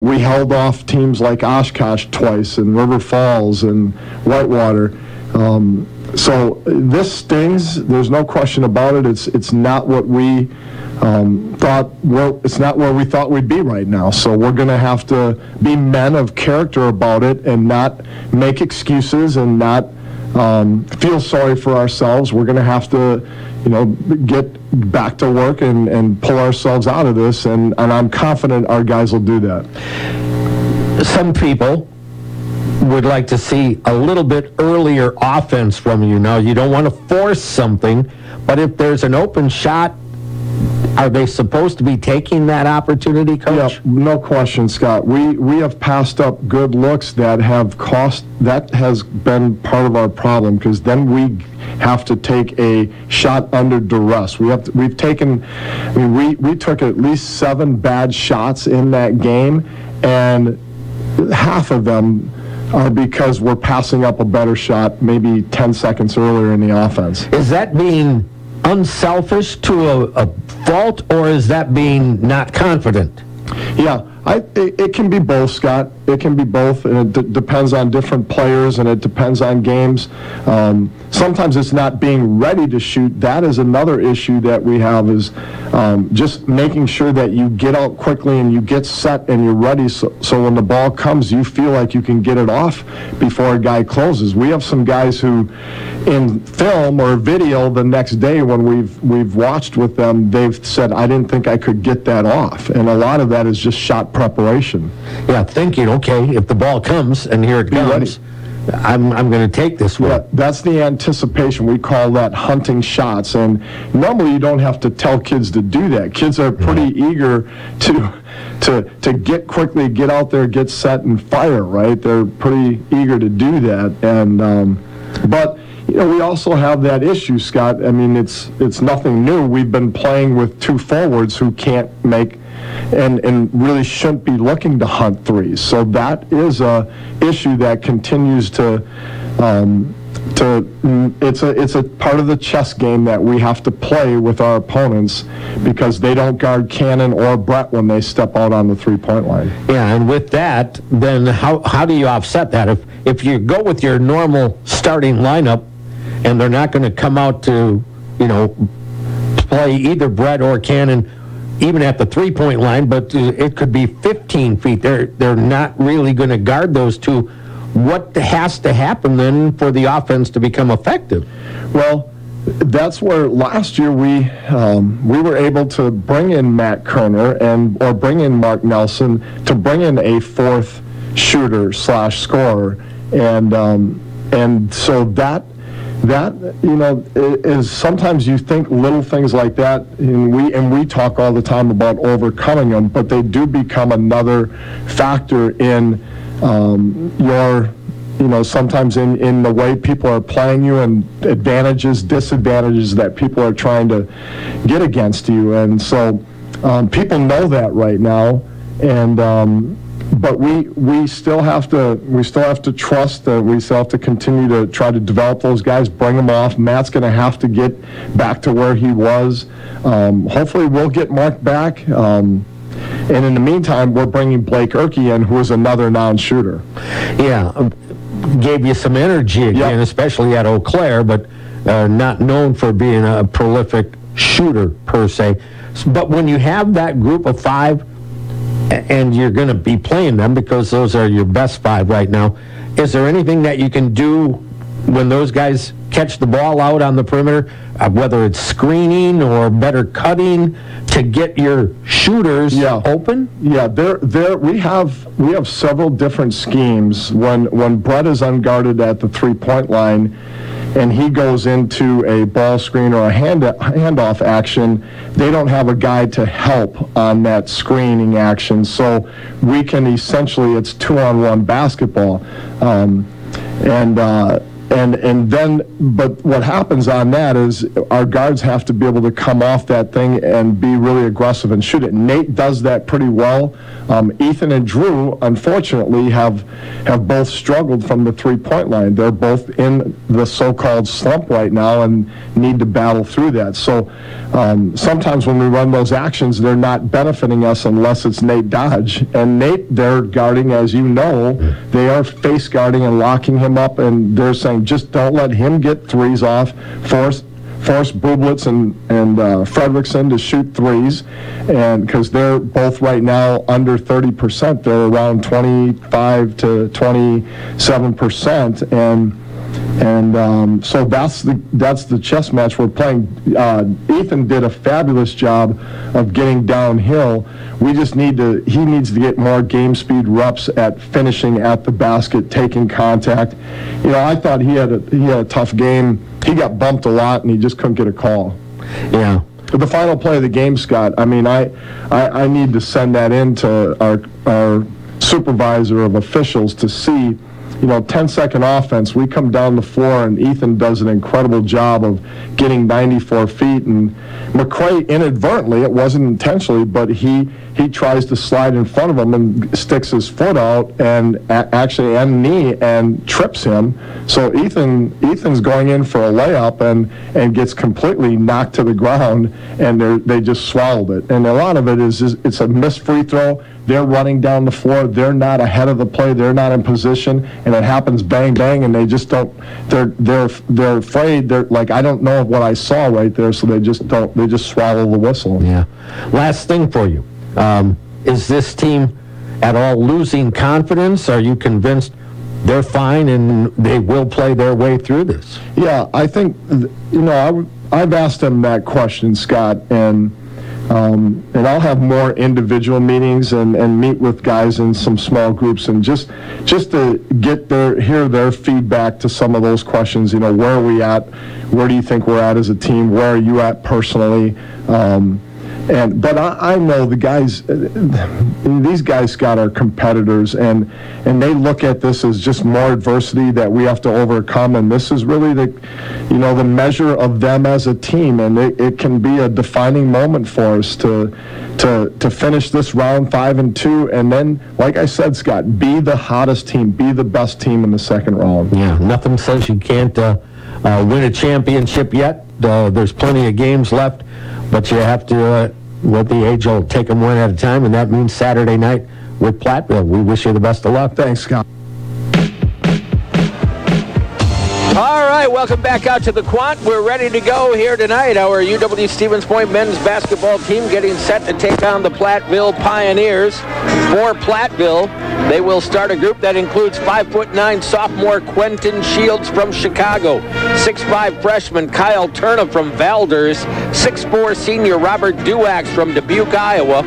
We held off teams like Oshkosh twice and River Falls and Whitewater. So this stings. There's no question about it. It's not what we thought. Well, it's not where we thought we'd be right now. So we're going to have to be men of character about it and not make excuses and not feel sorry for ourselves. We're going to have to, get back to work and pull ourselves out of this. And I'm confident our guys will do that. Some people would like to see a little bit earlier offense from you. Now, you don't want to force something, but if there's an open shot, are they supposed to be taking that opportunity, Coach? Yeah, no question, Scott. We have passed up good looks that have cost. That has been part of our problem, because then we have to take a shot under duress. We've taken. I mean, we took at least 7 bad shots in that game, and half of them are because we're passing up a better shot maybe 10 seconds earlier in the offense. Is that being unselfish to a fault, or is that being not confident? Yeah, it can be both, Scott. It can be both, and it depends on different players, and it depends on games. Sometimes it's not being ready to shoot. That is another issue that we have, is just making sure that you get out quickly and you get set and you're ready, so when the ball comes, you feel like you can get it off before a guy closes. We have some guys who, in film or video the next day when we've watched with them, they've said, I didn't think I could get that off. And a lot of that is just shot preparation. Yeah, thinking, okay, if the ball comes and here it comes, I'm going to take this one. Yeah, that's the anticipation. We call that hunting shots. And normally you don't have to tell kids to do that. Kids are pretty eager to get quickly, get out there, get set, and fire, right? They're pretty eager to do that. And but we also have that issue, Scott. I mean, it's nothing new. We've been playing with 2 forwards who can't make and really shouldn't be looking to hunt threes. So that is a issue that continues to it's a part of the chess game that we have to play with our opponents, because they don't guard Cannon or Brett when they step out on the 3-point line. Yeah, and with that, then how do you offset that? If you go with your normal starting lineup and they're not going to come out to, play either Brett or Cannon even at the 3-point line, but it could be 15 feet. They're not really going to guard those two. What has to happen then for the offense to become effective? Well, that's where last year we were able to bring in Matt Kerner or bring in Mark Nelson to bring in a 4th shooter / scorer, and so that is, sometimes you think little things like that, and we talk all the time about overcoming them, but they do become another factor in sometimes in the way people are playing you, and advantages, disadvantages that people are trying to get against you. And so people know that right now, and but we still have to trust that we still have to continue to try to develop those guys, bring them off. Matt's going to have to get back to where he was. Hopefully we'll get Mark back. And in the meantime, we're bringing Blake Erkey in, who is another non-shooter. Yeah, gave you some energy again, yep. Especially at Eau Claire, but not known for being a prolific shooter per se. But when you have that group of 5, and you're going to be playing them because those are your best 5 right now, is there anything that you can do when those guys catch the ball out on the perimeter, whether it's screening or better cutting, to get your shooters open? Yeah, we have several different schemes. When Brett is unguarded at the 3-point line and he goes into a ball screen or a handoff action, they don't have a guy to help on that screening action. So we can essentially, it's 2-on-1 basketball. And then, but what happens on that is our guards have to be able to come off that thing and be really aggressive and shoot it. Nate does that pretty well Ethan and Drew, unfortunately, have both struggled from the three-point line. They're both in the so-called slump right now and need to battle through that. So sometimes when we run those actions, they're not benefiting us unless it's Nate Dodge. And Nate, they're guarding, as you know, they are face guarding and locking him up, and they're saying just don't let him get threes off, force Bublitz and Fredrickson to shoot threes, and because they're both right now under 30%, they're around 25 to 27%, and so that's the chess match we're playing. Ethan did a fabulous job of getting downhill. He needs to get more game speed reps at finishing at the basket, taking contact. I thought he had a tough game. He got bumped a lot, and he just couldn't get a call. Yeah. The final play of the game, Scott, I mean, I need to send that in to our supervisor of officials to see, 10-second offense. We come down the floor, and Ethan does an incredible job of getting 94 feet. And McCray, inadvertently, it wasn't intentionally, but he tries to slide in front of him and sticks his foot out and knee and trips him. So Ethan's going in for a layup and gets completely knocked to the ground, and they just swallowed it. And a lot of it is it's a missed free throw. They're running down the floor. They're not ahead of the play. They're not in position, and it happens bang, bang, and they just don't. They're afraid. They're like, I don't know what I saw right there, so they just don't. They just swallow the whistle. Yeah. Last thing for you, is this team at all losing confidence? Are you convinced they're fine and they will play their way through this? Yeah, I think I've asked them that question, Scott, and I'll have more individual meetings and meet with guys in some small groups and just to hear their feedback to some of those questions. Where are we at? Where do you think we're at as a team? Where are you at personally? But I know the guys, these guys, Scott, are competitors, and they look at this as just more adversity that we have to overcome, and this is really the measure of them as a team, and it can be a defining moment for us to finish this round 5-2, and then, like I said, Scott, be the hottest team, be the best team in the second round. Yeah, nothing says you can't win a championship yet. There's plenty of games left, but you have to let the age will take them one at a time, and that means Saturday night with Platteville. We wish you the best of luck. Thanks, Scott. All right, welcome back out to the Quant. We're ready to go here tonight. Our UW-Stevens Point men's basketball team getting set to take on the Platteville Pioneers. For Platteville, they will start a group that includes 5'9" sophomore Quentin Shields from Chicago, 6'5" freshman Kyle Turna from Valders, 6'4" senior Robert Duax from Dubuque, Iowa,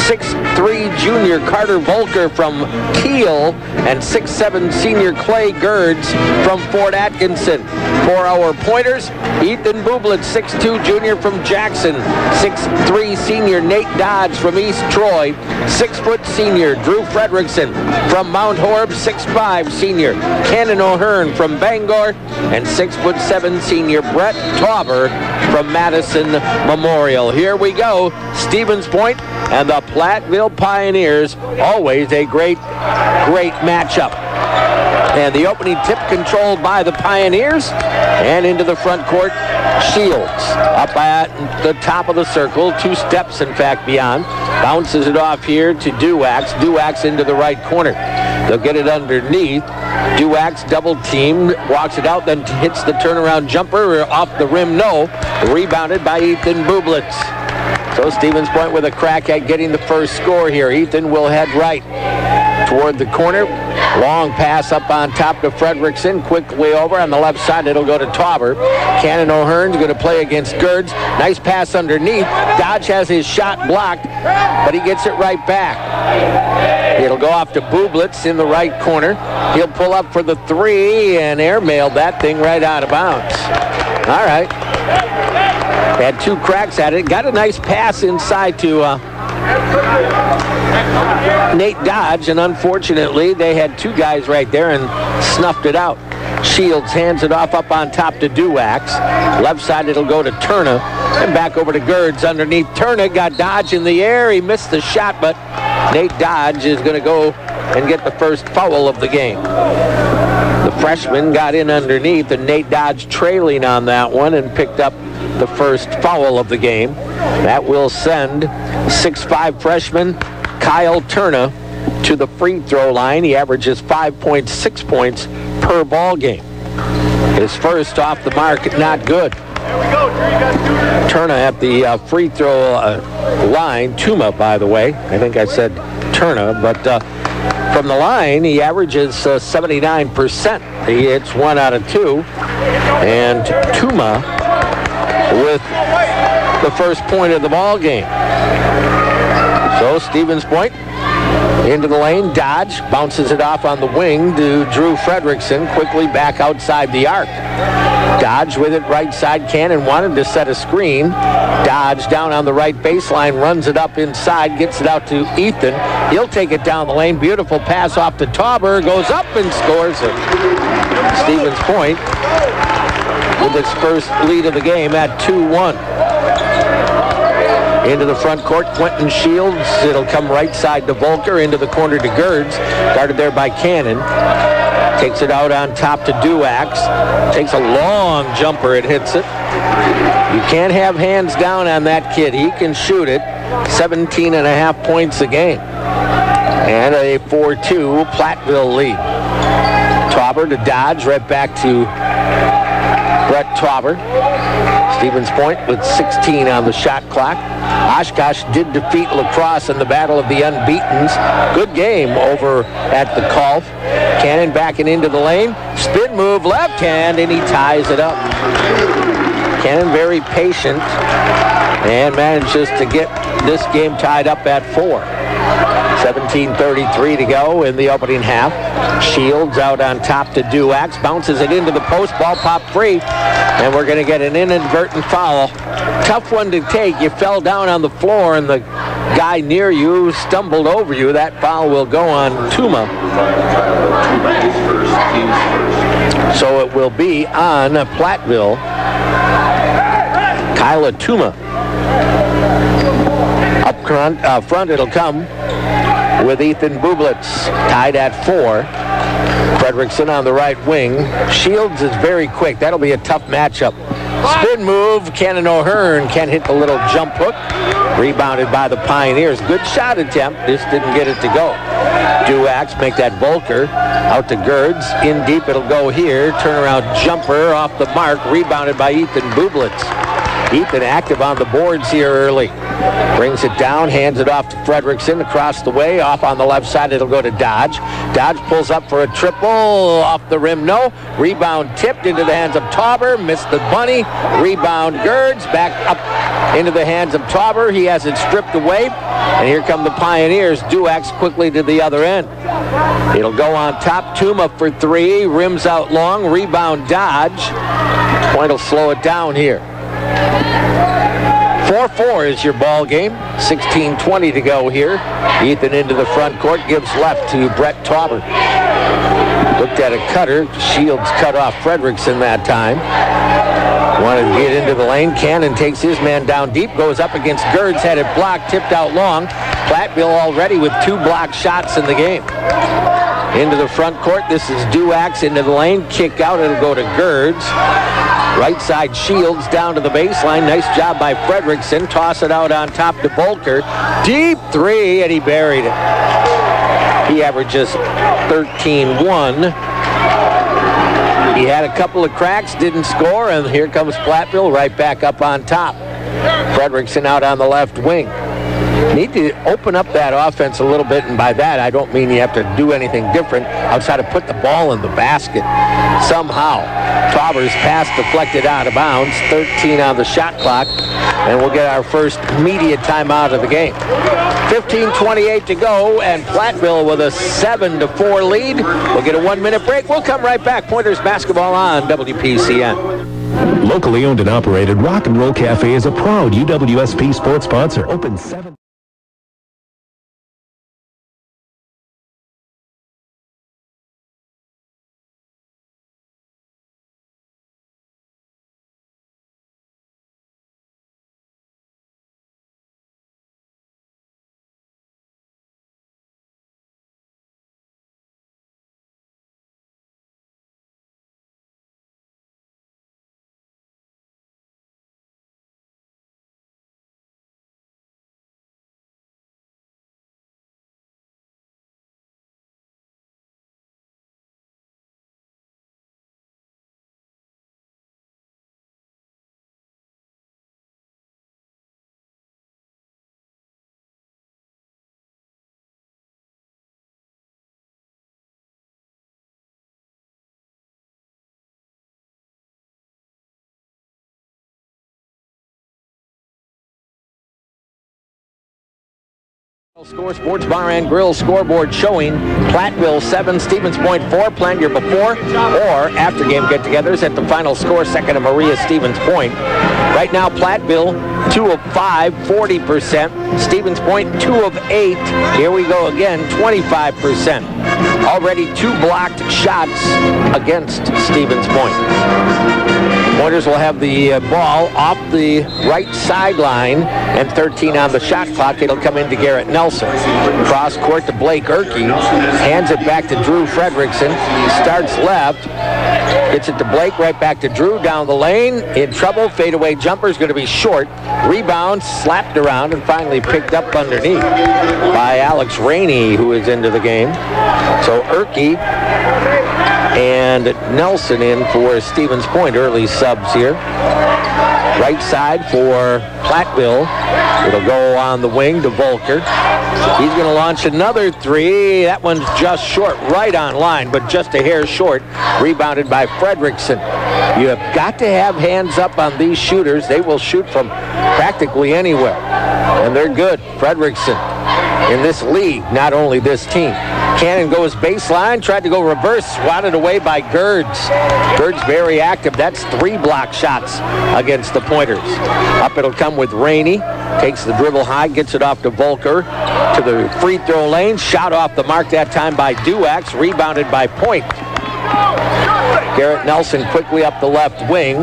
6'3" junior Carter Volker from Kiel, and 6'7" senior Clay Gerds from Fort Atkinson. For our pointers, Ethan Bublitz, 6'2" junior from Jackson, 6'3" senior Nate Dodge from East Troy, 6' senior Drew Fredrickson from Mount Horeb, 6'5" senior Cannon O'Hearn from Bangor, and 6'7" senior Brett Tauber from Madison Memorial. Here we go, Stevens Point and the Platteville Pioneers. Always a great matchup. And the opening tip controlled by the Pioneers, and into the front court, Shields up at the top of the circle, 2 steps in fact beyond, bounces it off here to Duax into the right corner. They'll get it underneath. Duax double teamed, walks it out, then hits the turnaround jumper off the rim, no. Rebounded by Ethan Bublitz. So Stevens Point with a crack at getting the first score here. Ethan will head right toward the corner. Long pass up on top to Fredrickson. Quickly over on the left side. It'll go to Tauber. Cannon O'Hearn's going to play against Gerds. Nice pass underneath. Dodge has his shot blocked, but he gets it right back. It'll go off to Bublitz in the right corner. He'll pull up for the 3 and airmailed that thing right out of bounds. All right. Had 2 cracks at it. Got a nice pass inside to Nate Dodge, and unfortunately they had 2 guys right there and snuffed it out. Shields hands it off up on top to Duax. Left side it'll go to Turna, and back over to Gerds underneath. Turna got Dodge in the air. He missed the shot, but Nate Dodge is going to go and get the first foul of the game. The freshman got in underneath, and Nate Dodge trailing on that one and picked up the first foul of the game. That will send 6'5" freshman Kyle Turner to the free throw line. He averages 5.6 points per ball game. His first off the mark, not good. Turner at the free throw line. Tuma, by the way. I think I said Turner, but from the line, he averages 79%. He hits 1 out of 2. And Tuma with the first point of the ball game. So Stevens Point into the lane. Dodge bounces it off on the wing to Drew Fredrickson, quickly back outside the arc. Dodge with it right side. Cannon wanted to set a screen. Dodge down on the right baseline, runs it up inside, gets it out to Ethan. He'll take it down the lane. Beautiful pass off to Tauber, goes up and scores it. Stevens Point with its first lead of the game at 2-1. Into the front court, Quentin Shields. It'll come right side to Volker, into the corner to Gerds, guarded there by Cannon. Takes it out on top to Duax. Takes a long jumper, it hits it. You can't have hands down on that kid. He can shoot it. 17.5 points a game. And a 4-2 Platteville lead. Tauber to Dodge, right back to Brett Tauber. Stevens Point with 16 on the shot clock. Oshkosh did defeat La Crosse in the Battle of the Unbeatens. Good game over at the Colf. Cannon backing into the lane. Spin move, left hand, and he ties it up. Cannon very patient and manages to get this game tied up at 4. 17:33 to go in the opening half. Shields out on top to Duax. Bounces it into the post. Ball popped free. And we're going to get an inadvertent foul. Tough one to take. You fell down on the floor and the guy near you stumbled over you. That foul will go on Tuma. So it will be on Platteville. Kyla Tuma. Up front it'll come with Ethan Bublitz tied at 4. Fredrickson on the right wing. Shields is very quick. That'll be a tough matchup. Spin move. Cannon O'Hearn can't hit the little jump hook. Rebounded by the Pioneers. Good shot attempt. Just didn't get it to go. Duax make that Volker. Out to Gerds. In deep it'll go here. Turnaround jumper off the mark. Rebounded by Ethan Bublitz. Ethan active on the boards here early. Brings it down, hands it off to Fredrickson across the way. Off on the left side, it'll go to Dodge. Dodge pulls up for a triple. Off the rim, no. Rebound tipped into the hands of Tauber. Missed the bunny. Rebound Gerds. Back up into the hands of Tauber. He has it stripped away. And here come the Pioneers. Duax quickly to the other end. It'll go on top. Tuma for 3. Rims out long. Rebound Dodge. Point will slow it down here. 4-4 is your ball game. 16:20 to go here. Ethan into the front court, gives left to Brett Tauber. Looked at a cutter. Shields cut off Fredrickson that time. Wanted to get into the lane. Cannon takes his man down deep, goes up against Gerds, had it blocked, tipped out long. Platteville already with 2 blocked shots in the game. Into the front court, this is Duax into the lane. Kick out, it'll go to Gerds. Right side Shields down to the baseline. Nice job by Fredrickson. Toss it out on top to Volker. Deep 3, and he buried it. He averages 13-1. He had a couple of cracks, didn't score, and here comes Platteville right back up on top. Fredrickson out on the left wing. Need to open up that offense a little bit, and by that I don't mean you have to do anything different outside of put the ball in the basket somehow. Tauber's pass deflected out of bounds. 13 on the shot clock, and we'll get our first media timeout of the game. 15:28 to go, and Platteville with a 7-4 lead. We'll get a 1-minute break. We'll come right back. Pointers basketball on WPCN. Locally owned and operated, Rock and Roll Cafe is a proud UWSP sports sponsor. Open 7. Score Sports Bar and Grill scoreboard showing Platteville 7, Stevens Point 4. Plan your before or after game get-togethers at the final score, second of Maria Stevens Point. Right now, Platteville 2 of 5, 40%. Stevens Point 2 of 8. Here we go again, 25%. Already 2 blocked shots against Stevens Point. Pointers will have the ball off the right sideline and 13 on the shot clock. It'll come into Garrett Nelson. Cross court to Blake Erkey. Hands it back to Drew Fredrickson. Starts left. Gets it to Blake. Right back to Drew down the lane. In trouble. Fadeaway jumper is going to be short. Rebound. Slapped around and finally picked up underneath by Alex Rainey, who is into the game. So Erkey and Nelson in for Stevens Point. Early subs here. Right side for Platteville. It'll go on the wing to Volker. He's going to launch another 3. That one's just short, right on line, but just a hair short. Rebounded by Fredrickson. You have got to have hands up on these shooters. They will shoot from practically anywhere, and they're good. Fredrickson in this league, not only this team. Cannon goes baseline, tried to go reverse, swatted away by Gerds. Gerds very active. That's 3 block shots against the Pointers. Up it'll come with Rainey. Takes the dribble high, gets it off to Volker. To the free throw lane. Shot off the mark that time by Duax. Rebounded by Point. Garrett Nelson quickly up the left wing.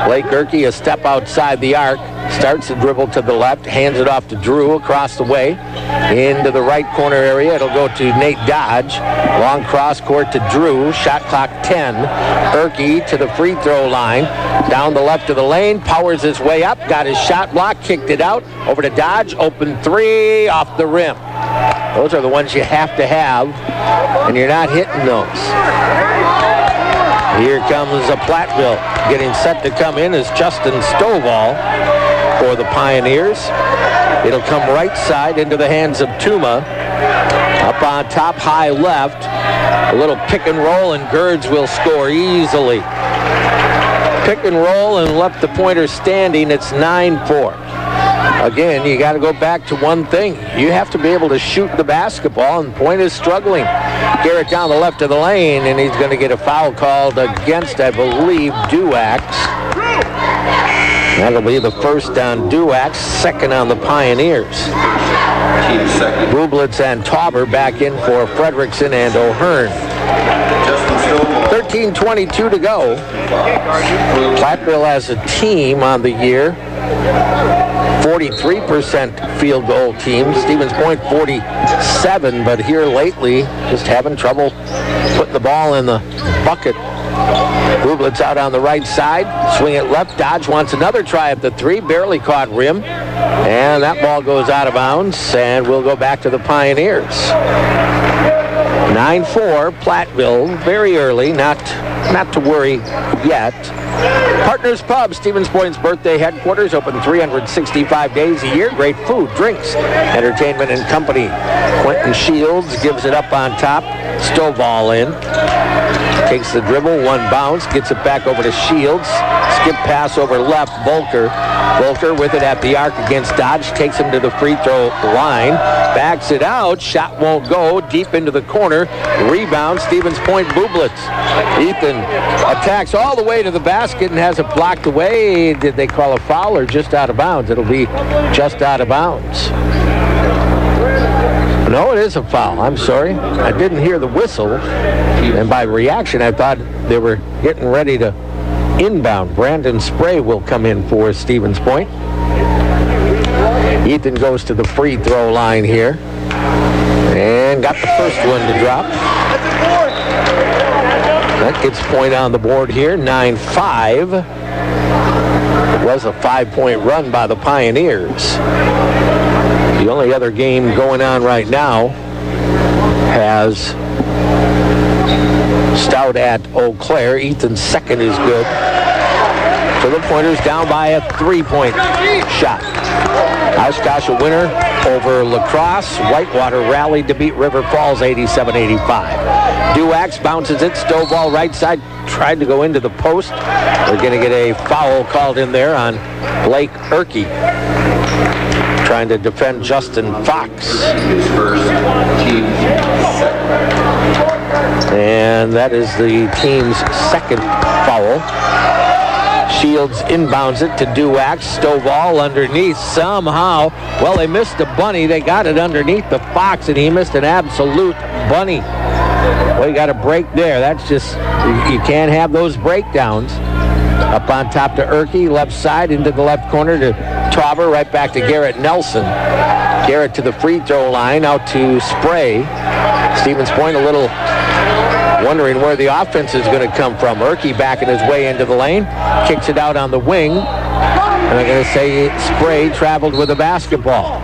Blake Erkey a step outside the arc. Starts the dribble to the left, hands it off to Drew across the way. Into the right corner area, it'll go to Nate Dodge. Long cross court to Drew, shot clock 10. Erkey to the free throw line. Down the left of the lane, powers his way up, got his shot blocked, kicked it out. Over to Dodge, open 3, off the rim. Those are the ones you have to have, and you're not hitting those. Here comes a Platteville. Getting set to come in is Justin Stovall for the Pioneers. It'll come right side into the hands of Tuma. Up on top, high left. A little pick and roll, and Gerds will score easily. Pick and roll and left the Pointers standing. It's 9-4. Again, you got to go back to one thing. You have to be able to shoot the basketball, and Point is struggling. Garrett down the left of the lane, and he's going to get a foul called against, I believe, Duax. That'll be the first on Duax, second on the Pioneers. Bublitz and Tauber back in for Fredrickson and O'Hearn. 13:22 to go. Platteville as a team on the year. 43% field goal team. Stevens Point 47, but here lately just having trouble putting the ball in the bucket. Bublitz out on the right side. Swing it left. Dodge wants another try at the 3. Barely caught rim. And that ball goes out of bounds, and we'll go back to the Pioneers. 9-4, Platteville, very early, not to worry yet. Partners Pub, Stevens Point's birthday headquarters, open 365 days a year. Great food, drinks, entertainment, and company. Quentin Shields gives it up on top. Stovall in. Takes the dribble, one bounce, gets it back over to Shields. Skip pass over left, Volker. Volker with it at the arc against Dodge. Takes him to the free throw line. Backs it out. Shot won't go. Deep into the corner. Rebound, Stevens Point, Bublitz. Ethan attacks all the way to the basket and has it blocked away. Did they call a foul or just out of bounds? It'll be just out of bounds. No, it is a foul. I'm sorry. I didn't hear the whistle. And by reaction, I thought they were getting ready to inbound. Brandon Spray will come in for Stevens Point. Ethan goes to the free throw line here. And got the first one to drop. That gets Point on the board here, 9-5. It was a 5-point run by the Pioneers. The only other game going on right now has Stout at Eau Claire. Ethan's second is good. So the Pointers down by a 3-point shot. Oshkosh a winner over La Crosse. Whitewater rallied to beat River Falls 87-85. Duax bounces it. Stovall right side. Tried to go into the post. We're going to get a foul called in there on Blake Erkey. trying to defend Justin Fox. And that is the team's second foul. Shields inbounds it to Duax. Stovall underneath somehow. Well, they missed a bunny. They got it underneath the Fox, and he missed an absolute bunny. Well, you got a break there. That's just, you can't have those breakdowns. Up on top to Erke, left side into the left corner to Tauber, right back to Garrett Nelson. Garrett to the free throw line, out to Spray. Stevens Point a little wondering where the offense is going to come from. Erke backing his way into the lane, kicks it out on the wing. And I'm going to say Spray traveled with the basketball.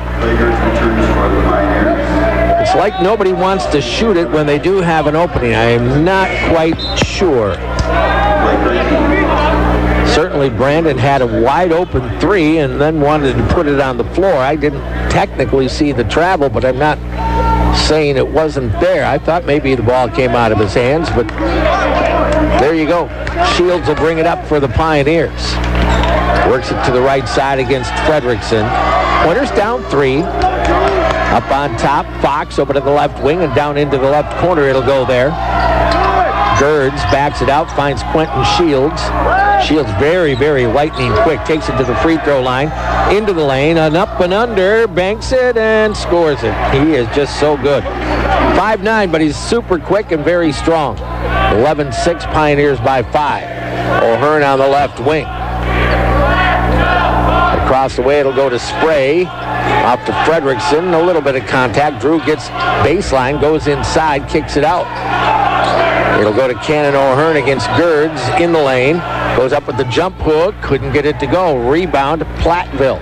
It's like nobody wants to shoot it when they do have an opening. I am not quite sure. Certainly Brandon had a wide open three and then wanted to put it on the floor. I didn't technically see the travel, but I'm not saying it wasn't there. I thought maybe the ball came out of his hands, but there you go. Shields will bring it up for the Pioneers. Works it to the right side against Fredrickson. Pointers down 3. Up on top, Fox over to the left wing and down into the left corner. It'll go there. Gerds backs it out, finds Quentin Shields. Shields very, very lightning quick. Takes it to the free throw line, into the lane, and up and under, banks it and scores it. He is just so good. 5'9", but he's super quick and very strong. 11-6 Pioneers by 5. O'Hearn on the left wing. Across the way, it'll go to Spray. Off to Fredrickson, a little bit of contact. Drew gets baseline, goes inside, kicks it out. It'll go to Cannon O'Hearn against Gerds in the lane. Goes up with the jump hook, couldn't get it to go. Rebound, Platteville.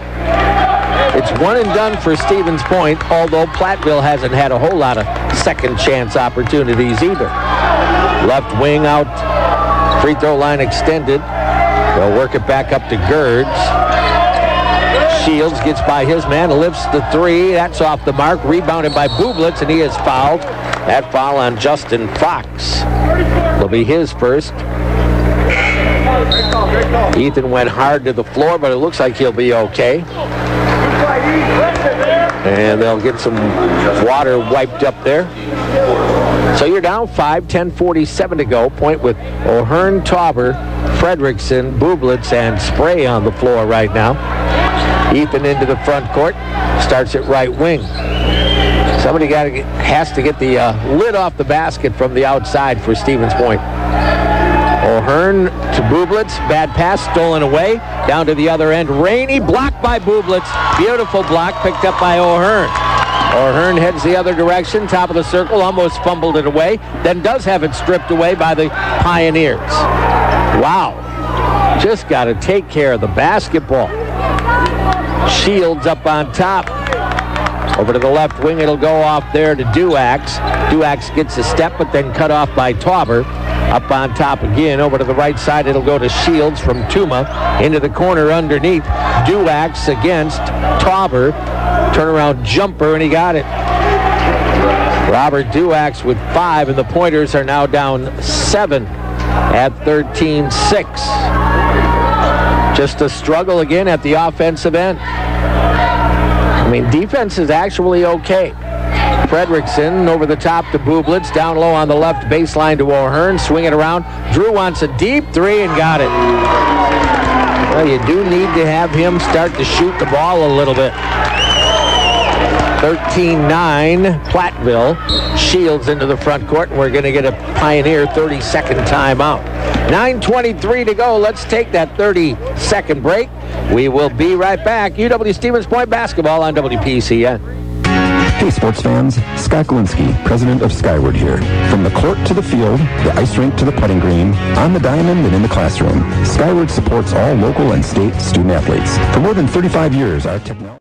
It's one and done for Stevens Point, although Platteville hasn't had a whole lot of second chance opportunities either. Left wing out, free throw line extended. They'll work it back up to Gerds. Shields gets by his man, lifts the three. That's off the mark. Rebounded by Bublitz, and he is fouled. That foul on Justin Fox will be his first. Ethan went hard to the floor, but it looks like he'll be okay. And they'll get some water wiped up there. So you're down 5, 10:47 to go. Point with O'Hearn, Tauber, Fredrickson, Bublitz, and Spray on the floor right now. Ethan into the front court, starts at right wing. Somebody has to get the lid off the basket from the outside for Stevens Point. O'Hearn to Bublitz, bad pass, stolen away, down to the other end. Rainey, blocked by Bublitz. Beautiful block, picked up by O'Hearn. O'Hearn heads the other direction, top of the circle, almost fumbled it away, then does have it stripped away by the Pioneers. Wow, just got to take care of the basketball. Shields up on top. Over to the left wing, it'll go off there to Duax. Duax gets a step, but then cut off by Tauber. Up on top again, over to the right side, it'll go to Shields from Tuma. Into the corner underneath. Duax against Tauber. Turnaround jumper, and he got it. Robert Duax with 5, and the Pointers are now down 7 at 13-6. Just a struggle again at the offensive end. I mean, defense is actually okay. Fredrickson over the top to Bublitz, down low on the left baseline to O'Hearn, swing it around. Drew wants a deep 3 and got it. Well, you do need to have him start to shoot the ball a little bit. 13-9, Platteville. Shields into the front court, and we're going to get a Pioneer 30-second timeout. 9:23 to go. Let's take that 30-second break. We will be right back. UW Stevens Point basketball on WPCN. Hey sports fans, Scott Galinsky, president of Skyward here. From the court to the field, the ice rink to the putting green, on the diamond and in the classroom, Skyward supports all local and state student athletes. For more than 35 years, our technology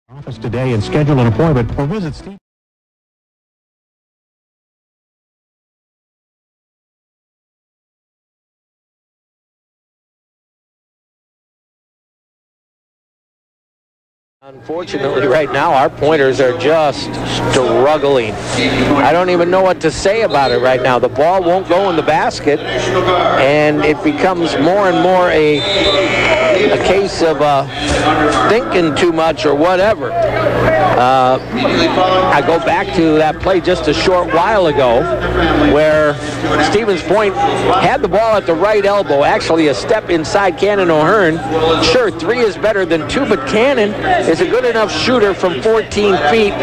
Office today and schedule an appointment or visit Steve. Unfortunately, right now, our pointers are just struggling. I don't even know what to say about it right now. The ball won't go in the basket, and it becomes more and more a case of thinking too much or whatever. I go back to that play just a short while ago where Stevens Point had the ball at the right elbow, actually a step inside Cannon O'Hearn. Sure, 3 is better than 2, but Cannon is a good enough shooter from 14 feet.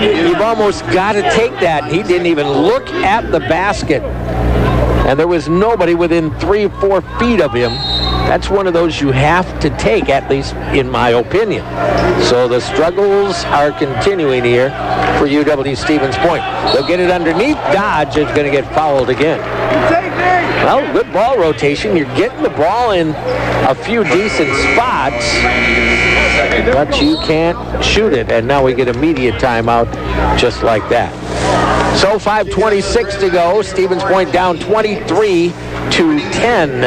You've almost got to take that. He didn't even look at the basket. And there was nobody within 3 or 4 feet of him. That's one of those you have to take, at least in my opinion. So the struggles are continuing here for UW-Stevens Point. They'll get it underneath. Dodge is going to get fouled again. Well, good ball rotation. You're getting the ball in a few decent spots, but you can't shoot it. And now we get immediate timeout just like that. So 5:26 to go. Stevens Point down 23-10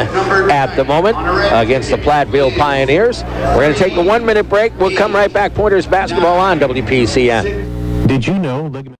at the moment against the Platteville Pioneers. We're going to take a 1-minute break. We'll come right back. Pointers basketball on WPCN. Did you know ligament?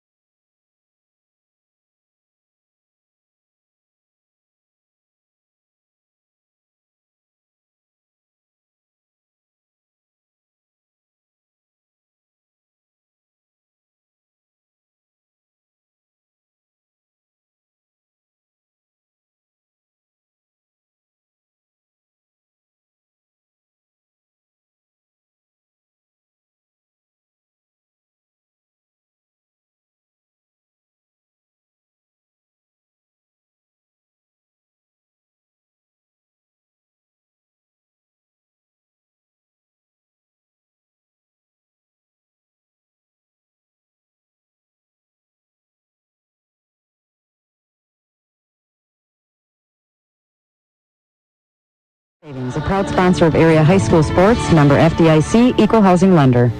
Savings, a proud sponsor of area high school sports, member FDIC, equal housing lender.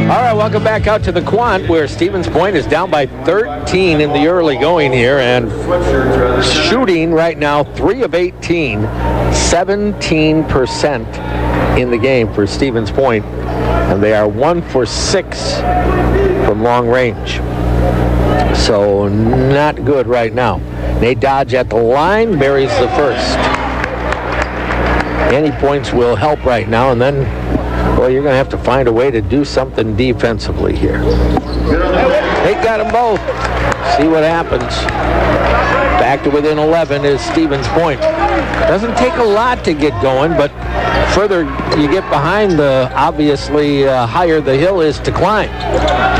All right, welcome back out to the Quant, where Stevens Point is down by 13 in the early going here, and shooting right now 3 of 18, 17% in the game for Stevens Point, and they are 1 for 6 from long range. So not good right now. Nate Dodge at the line, buries the first. Any points will help right now, and then, well, you're going to have to find a way to do something defensively here. They got them both. See what happens. Back to within 11 is Stevens Point. Doesn't take a lot to get going, but further you get behind, the obviously higher the hill is to climb.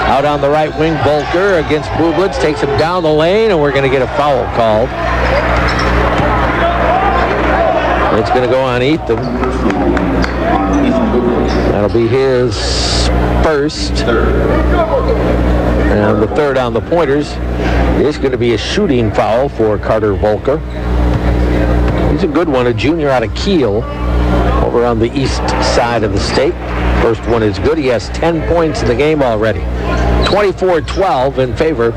Out on the right wing, Volker against Bublitz, takes him down the lane, and we're going to get a foul called. It's going to go on Etham. That'll be his first. And the third on the Pointers is going to be a shooting foul for Carter Volker. He's a good one, a junior out of Kiel, over on the east side of the state. First one is good. He has 10 points in the game already. 24-12 in favor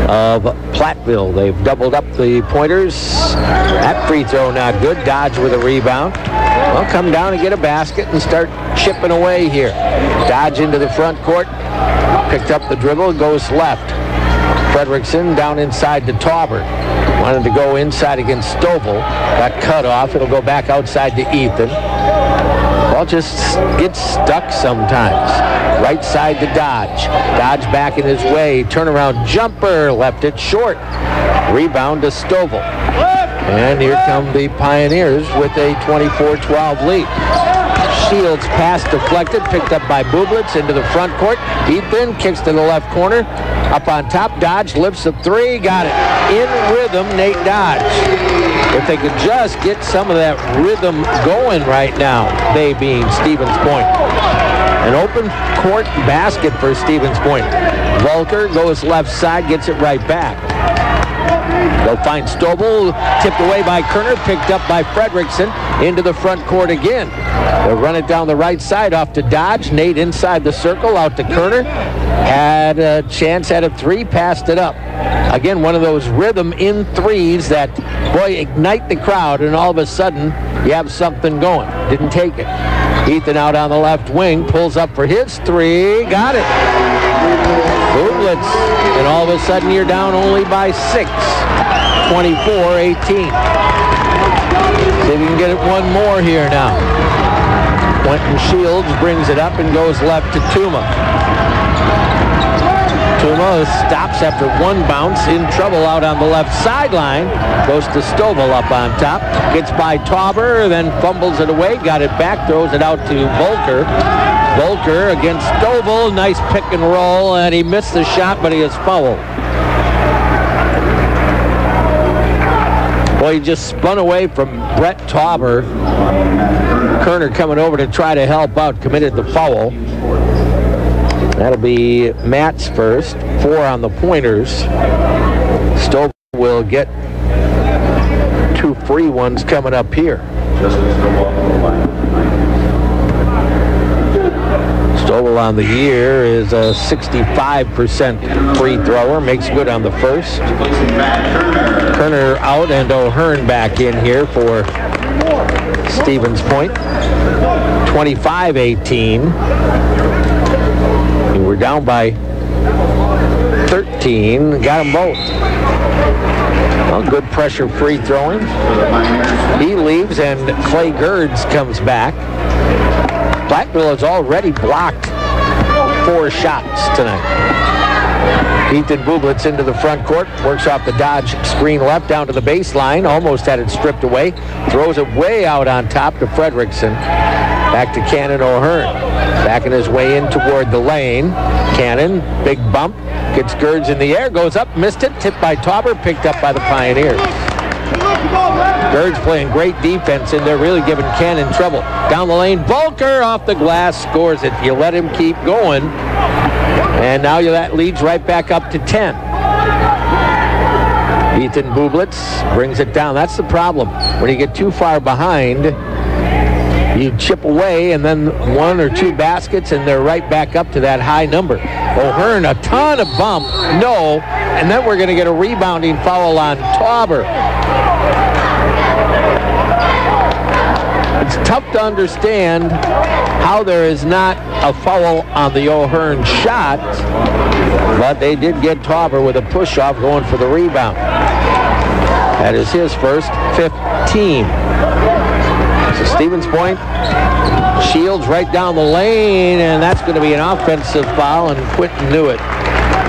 of Platteville. They've doubled up the Pointers. That free throw not good. Dodge with a rebound. Well, come down and get a basket and start chipping away here. Dodge into the front court. Picked up the dribble, goes left. Fredrickson down inside to Taubert. Wanted to go inside against Stovall. Got cut off. It'll go back outside to Ethan. Ball just gets stuck sometimes. Right side to Dodge. Dodge back in his way. Turnaround jumper. Left it short. Rebound to Stovall. And here come the Pioneers with a 24-12 lead. Shields pass deflected, picked up by Bublitz into the front court. Ethan kicks to the left corner. Up on top, Dodge lifts a three. Got it. In rhythm, Nate Dodge. If they could just get some of that rhythm going right now, they being Stevens Point. An open court basket for Stevens Point. Volker goes left side, gets it right back. They'll find Stovall, tipped away by Kerner, picked up by Fredrickson, into the front court again. They'll run it down the right side off to Dodge. Nate inside the circle, out to Kerner. Had a chance at a three, passed it up. Again, one of those rhythm in threes that, boy, ignite the crowd, and all of a sudden, you have something going. Didn't take it. Ethan out on the left wing, pulls up for his three, got it. Bublitz, and all of a sudden you're down only by 6, 24-18. See if you can get it one more here now. Quentin Shields brings it up and goes left to Tuma. Tuma stops after one bounce, in trouble out on the left sideline. Goes to Stovall up on top. Gets by Tauber, then fumbles it away. Got it back, throws it out to Volker. Volker against Stovall. Nice pick and roll, and he missed the shot, but he is fouled. Well, he just spun away from Brett Tauber. Kerner coming over to try to help out, committed the foul. That'll be Matt's first, 4 on the pointers. Stovall will get 2 free ones coming up here. Stovall on the year is a 65% free thrower, makes good on the first. Kerner out and O'Hearn back in here for Stevens Point. 25-18. We're down by 13. Got them both. Well, good pressure free throwing. He leaves and Clay Gerds comes back. Platteville has already blocked 4 shots tonight. Ethan Bublitz into the front court, works off the Dodge screen left down to the baseline, almost had it stripped away, throws it way out on top to Fredrickson. Back to Cannon O'Hearn, backing his way in toward the lane. Cannon, big bump, gets Gerds in the air, goes up, missed it, tipped by Tauber, picked up by the Pioneers. Gerds playing great defense, and they're really giving Cannon trouble. Down the lane, Volker off the glass, scores it. You let him keep going, and now that leads right back up to 10. Ethan Bublitz brings it down. That's the problem. When you get too far behind, you chip away, and then 1 or 2 baskets, and they're right back up to that high number. O'Hearn, a ton of bump, no, and then we're going to get a rebounding foul on Tauber. It's tough to understand how there is not a foul on the O'Hearn shot, but they did get Tauber with a push-off going for the rebound. That is his first, 15. So Stevens Point, Shields right down the lane, and that's going to be an offensive foul, and Quentin knew it.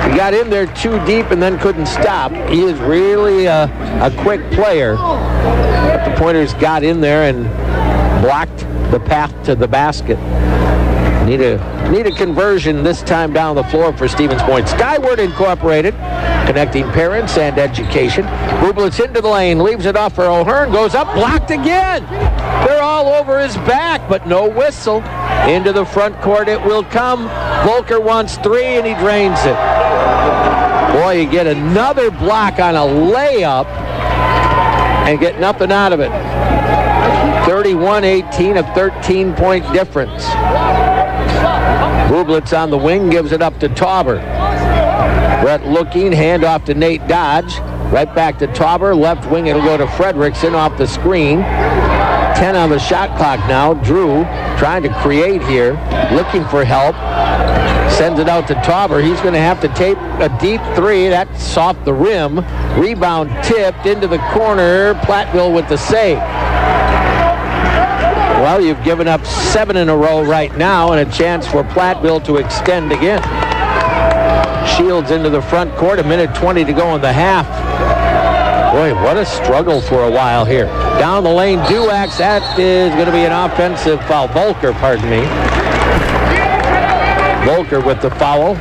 He got in there too deep and then couldn't stop. He is really a quick player, but the Pointers got in there and blocked the path to the basket. Need a conversion this time down the floor for Stevens Point. Skyward Incorporated, connecting parents and education. Bublitz into the lane, leaves it off for O'Hearn, goes up, blocked again. They're all over his back, but no whistle. Into the front court it will come. Volker wants 3, and he drains it. Boy, you get another block on a layup and get nothing out of it. 31-18, a 13-point difference. Bublitz on the wing, gives it up to Tauber. Brett looking, handoff to Nate Dodge. Right back to Tauber, left wing, it'll go to Fredrickson off the screen. 10 on the shot clock now. Drew trying to create here, looking for help. Sends it out to Tauber. He's going to have to take a deep 3. That's off the rim. Rebound tipped into the corner. Platteville with the save. Well, you've given up 7 in a row right now, and a chance for Platteville to extend again. Shields into the front court, 1:20 to go in the half. Boy, what a struggle for a while here. Down the lane, Duax, that is going to be an offensive foul. Volker, pardon me. Volker with the foul.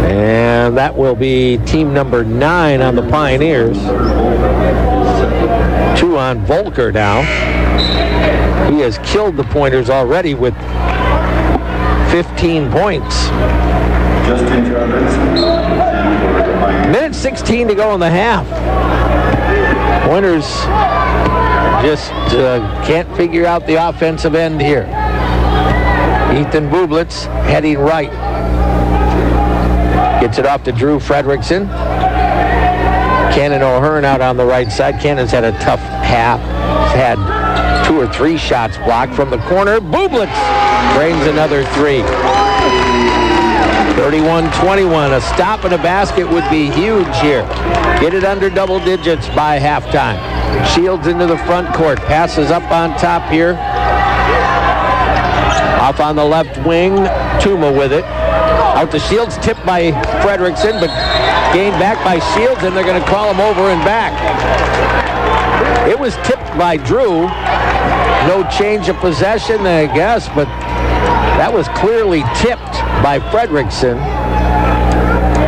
And that will be team number 9 on the Pioneers. 2 on Volker now. He has killed the Pointers already with 15 points. Minute 16 to go in the half. Pointers just can't figure out the offensive end here. Ethan Bublitz heading right. Gets it off to Drew Fredrickson. Cannon O'Hearn out on the right side. Cannon's had a tough half. He's had 2 or 3 shots blocked from the corner. Bublitz drains another 3. 31-21. A stop and a basket would be huge here. Get it under double digits by halftime. Shields into the front court. Passes up on top here. Off on the left wing. Tuma with it. Out to Shields. Tipped by Fredrickson, but gained back by Shields, and they're going to call him over and back. It was tipped by Drew. No change of possession, I guess, but that was clearly tipped by Fredrickson.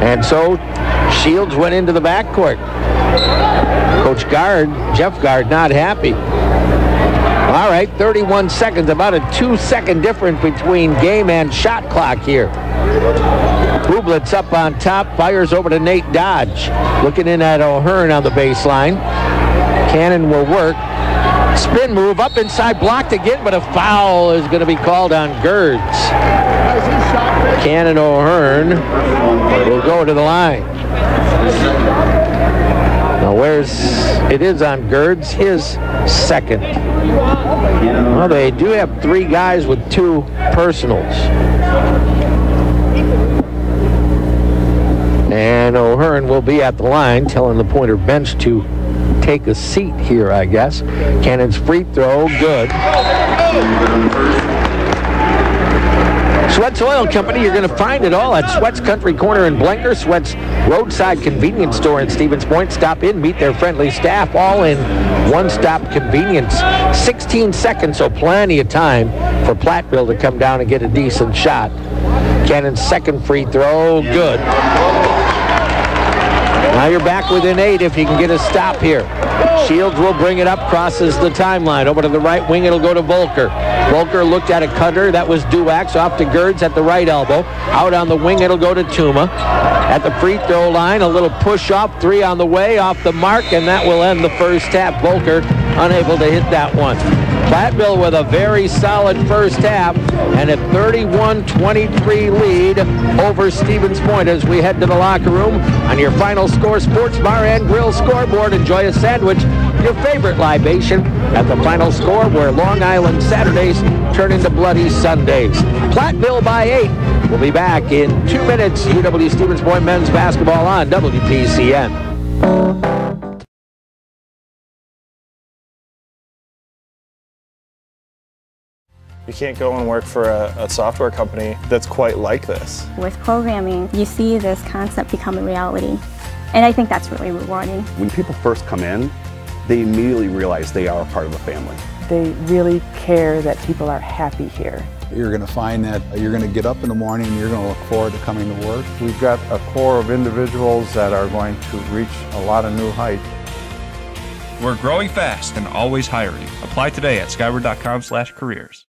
And so Shields went into the backcourt. Coach Gard, Jeff Gard, not happy. All right, 31 seconds, about a 2-second difference between game and shot clock here. Bublitz up on top, fires over to Nate Dodge. Looking in at O'Hearn on the baseline. Cannon will work. Spin move up inside, blocked again, but a foul is going to be called on Gerds. Cannon O'Hearn will go to the line. Now it is on Gerds, his second. Well, they do have 3 guys with 2 personals. And O'Hearn will be at the line, telling the Pointer bench to take a seat here, I guess. Cannon's free throw, good. Sweat's Oil Company, you're going to find it all at Sweat's Country Corner in Blenker, Sweat's roadside convenience store in Stevens Point. Stop in, meet their friendly staff, all in one-stop convenience. 16 seconds, so plenty of time for Platteville to come down and get a decent shot. Cannon's second free throw, good. Now you're back within 8 if you can get a stop here. Shields will bring it up, crosses the timeline. Over to the right wing, it'll go to Volker. Volker looked at a cutter. That was Duax. Off to Gerds at the right elbow. Out on the wing, it'll go to Tuma. At the free throw line, a little push off. 3 on the way, off the mark, and that will end the first half. Volker unable to hit that one. Platteville with a very solid first half and a 31-23 lead over Stevens Point as we head to the locker room. On your Final Score Sports Bar and Grill scoreboard, enjoy a sandwich, your favorite libation at the Final Score, where Long Island Saturdays turn into bloody Sundays. Platteville by 8. We'll be back in 2 minutes. UW Stevens Point men's basketball on WPCN. You can't go and work for a software company that's quite like this. With programming, you see this concept become a reality. And I think that's really rewarding. When people first come in, they immediately realize they are a part of a family. They really care that people are happy here. You're going to find that you're going to get up in the morning and you're going to look forward to coming to work. We've got a core of individuals that are going to reach a lot of new heights. We're growing fast and always hiring. Apply today at skyward.com/careers.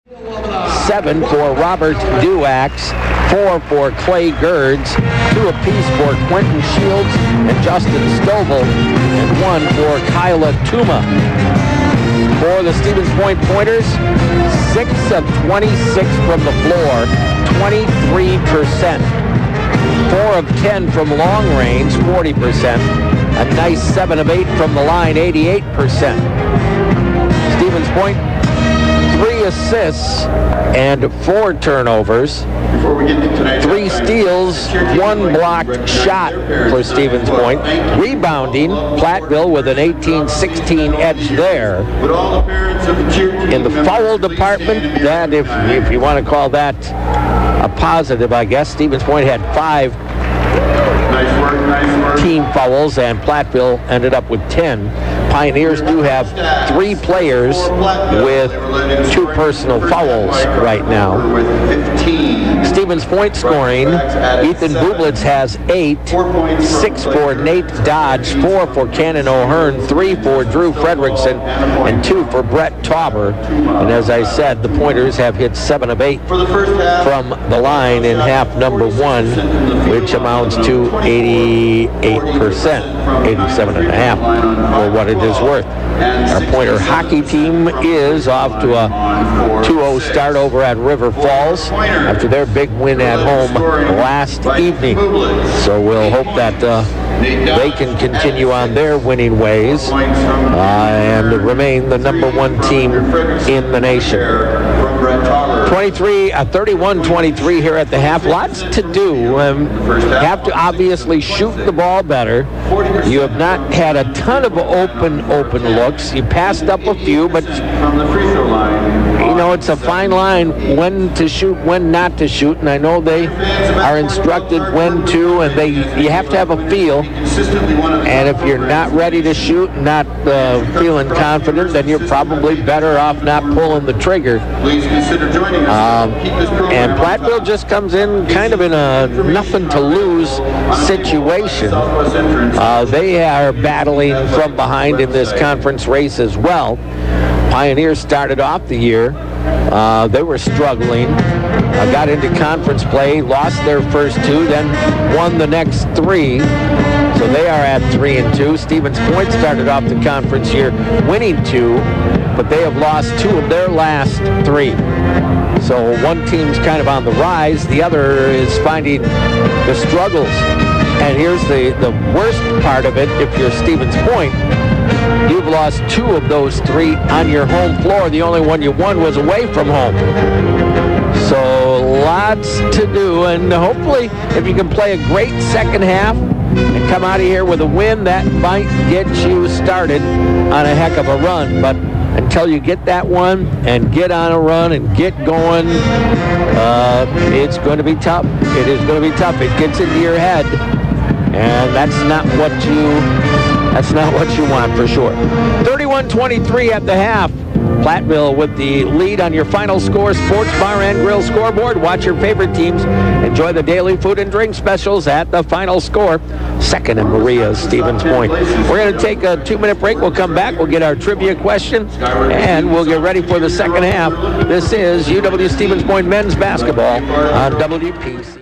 7 for Robert Duax, 4 for Clay Gerds, 2 apiece for Quentin Shields and Justin Stovall, and 1 for Kyla Tuma. For the Stevens Point Pointers, 6 of 26 from the floor, 23%. 4 of 10 from long range, 40%. A nice 7 of 8 from the line, 88%. Stevens Point, 3 assists and 4 turnovers. 3 steals, 1 blocked shot for Stevens Point. Rebounding, Platteville with an 18-16 edge there. In the foul department, that if you want to call that a positive, I guess, Stevens Point had 5 team fouls, and Platteville ended up with 10. Pioneers do have 3 players with 2 personal fouls right now. Stevens Point scoring, Ethan Bublitz has 8, 6 for Nate Dodge, 4 for Cannon O'Hearn, 3 for Drew Fredrickson, and 2 for Brett Tauber. And as I said, the Pointers have hit 7 of 8 from the line in half number 1, which amounts to 88%, 87.5% for what it is worth. Our Pointer hockey team is off to a 2-0 start over at River Falls after their big win at home last evening. So we'll hope that they can continue on their winning ways and remain the #1 team in the nation. 31-23 here at the half. Lots to do. Have to obviously shoot the ball better. You have not had a ton of open looks. You passed up a few, but you know, it's a fine line when to shoot, when not to shoot, and I know they are instructed when to, and you have to have a feel. And if you're not ready to shoot, not feeling confident, then you're probably better off not pulling the trigger. And Platteville just comes in kind of in a nothing to lose situation. They are battling from behind in this conference race as well. Pioneers started off the year. They were struggling. Got into conference play, lost their first 2, then won the next 3. So they are at 3-2. Stevens Point started off the conference year winning 2, but they have lost 2 of their last 3. So one team's kind of on the rise, the other is finding the struggles. And here's the worst part of it. If you're Stevens Point, you've lost 2 of those 3 on your home floor. The only one you won was away from home. So lots to do, and hopefully if you can play a great second half and come out of here with a win, that might get you started on a heck of a run. But until you get that one and get on a run and get going, it's going to be tough. It is going to be tough. It gets into your head, and that's not what you want for sure. 31-23 at the half. Platteville with the lead on your final score sports bar and grill scoreboard. Watch your favorite teams. Enjoy the daily food and drink specials at the final score. Second and Maria's Stevens Point. We're going to take a 2-minute break. We'll come back. We'll get our trivia question, and we'll get ready for the second half. This is UW Stevens Point men's basketball on WPC.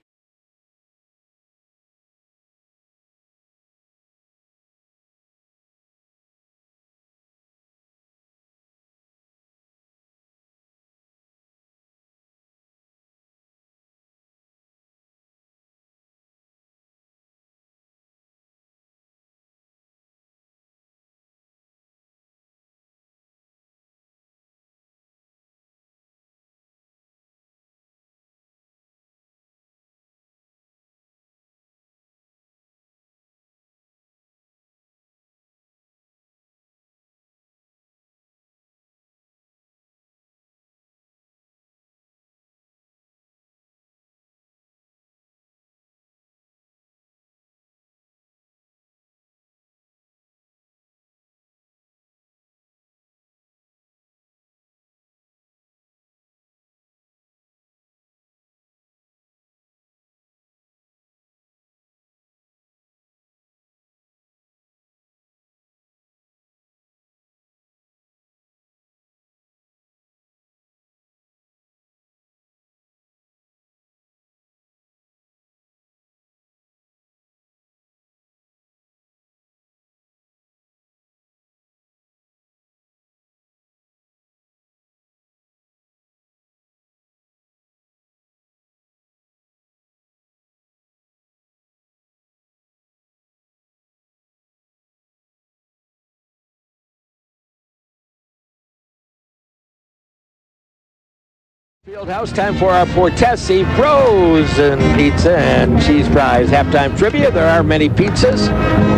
Fieldhouse, time for our Portesi frozen pizza and cheese fries halftime trivia. There are many pizzas.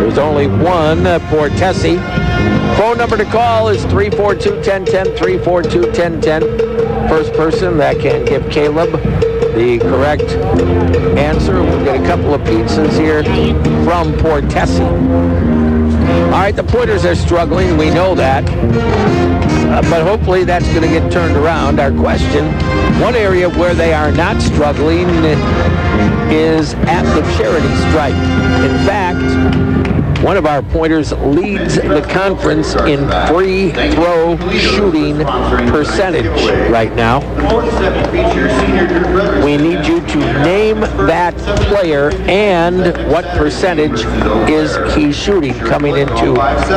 There's only one Portesi. Phone number to call is 342-1010, 342-1010. First person that can give Caleb the correct answer will get a couple of pizzas here from Portesi. All right, the Pointers are struggling. We know that. But hopefully that's going to get turned around. Our question, one area where they are not struggling is at the charity stripe. In fact, one of our Pointers leads the conference in free throw shooting percentage right now. We need you to name that player and what percentage is he shooting coming into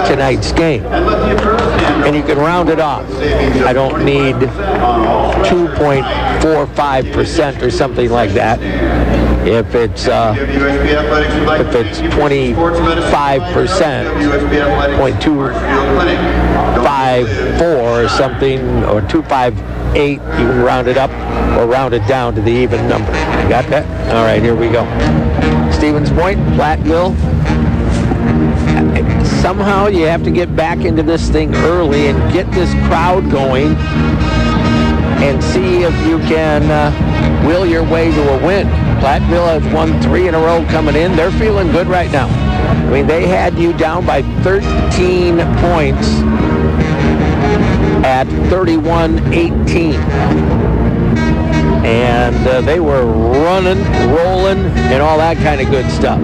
tonight's game. And you can round it off. I don't need 2.45% or something like that. If it's 25%, 0.254 or something, or 258, you can round it up or round it down to the even number. You got that? All right, here we go. Stevens Point, Platteville. Somehow you have to get back into this thing early and get this crowd going and see if you can will your way to a win. Platteville has won 3 in a row coming in. They're feeling good right now. I mean, they had you down by 13 points at 31-18. And they were running, rolling, and all that kind of good stuff.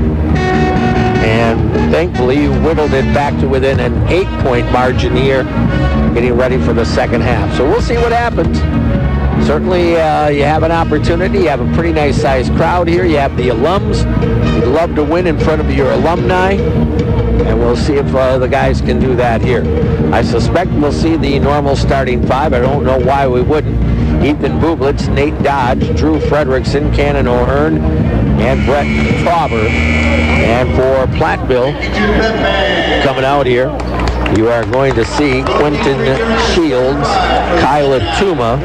And thankfully, you whittled it back to within an 8-point margin here, getting ready for the second half. So we'll see what happens. Certainly, you have an opportunity. You have a pretty nice-sized crowd here. You have the alums. You'd love to win in front of your alumni. And we'll see if the guys can do that here. I suspect we'll see the normal starting 5. I don't know why we wouldn't. Ethan Bublitz, Nate Dodge, Drew Frederickson, Cannon O'Hearn, and Brett Trauber. And for Platteville, coming out here, you are going to see Quentin Shields, Kyle Tuma,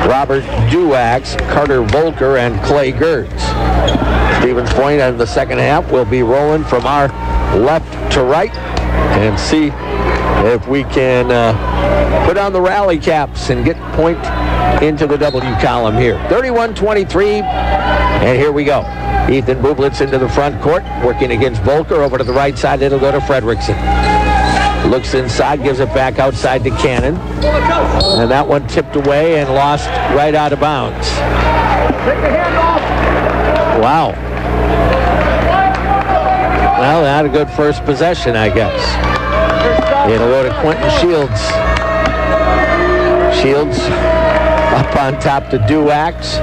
Robert Duax, Carter Volker, and Clay Gertz. Stevens Point in the second half will be rolling from our left to right and see if we can put on the rally caps and get Point into the W column here. 31-23, and here we go. Ethan Bublitz into the front court, working against Volker. Over to the right side, it'll go to Frederickson. Looks inside, gives it back outside to Cannon. And that one tipped away and lost right out of bounds. Wow. Well, not a good first possession, I guess. It'll go to Quentin Shields. Shields up on top to Duax.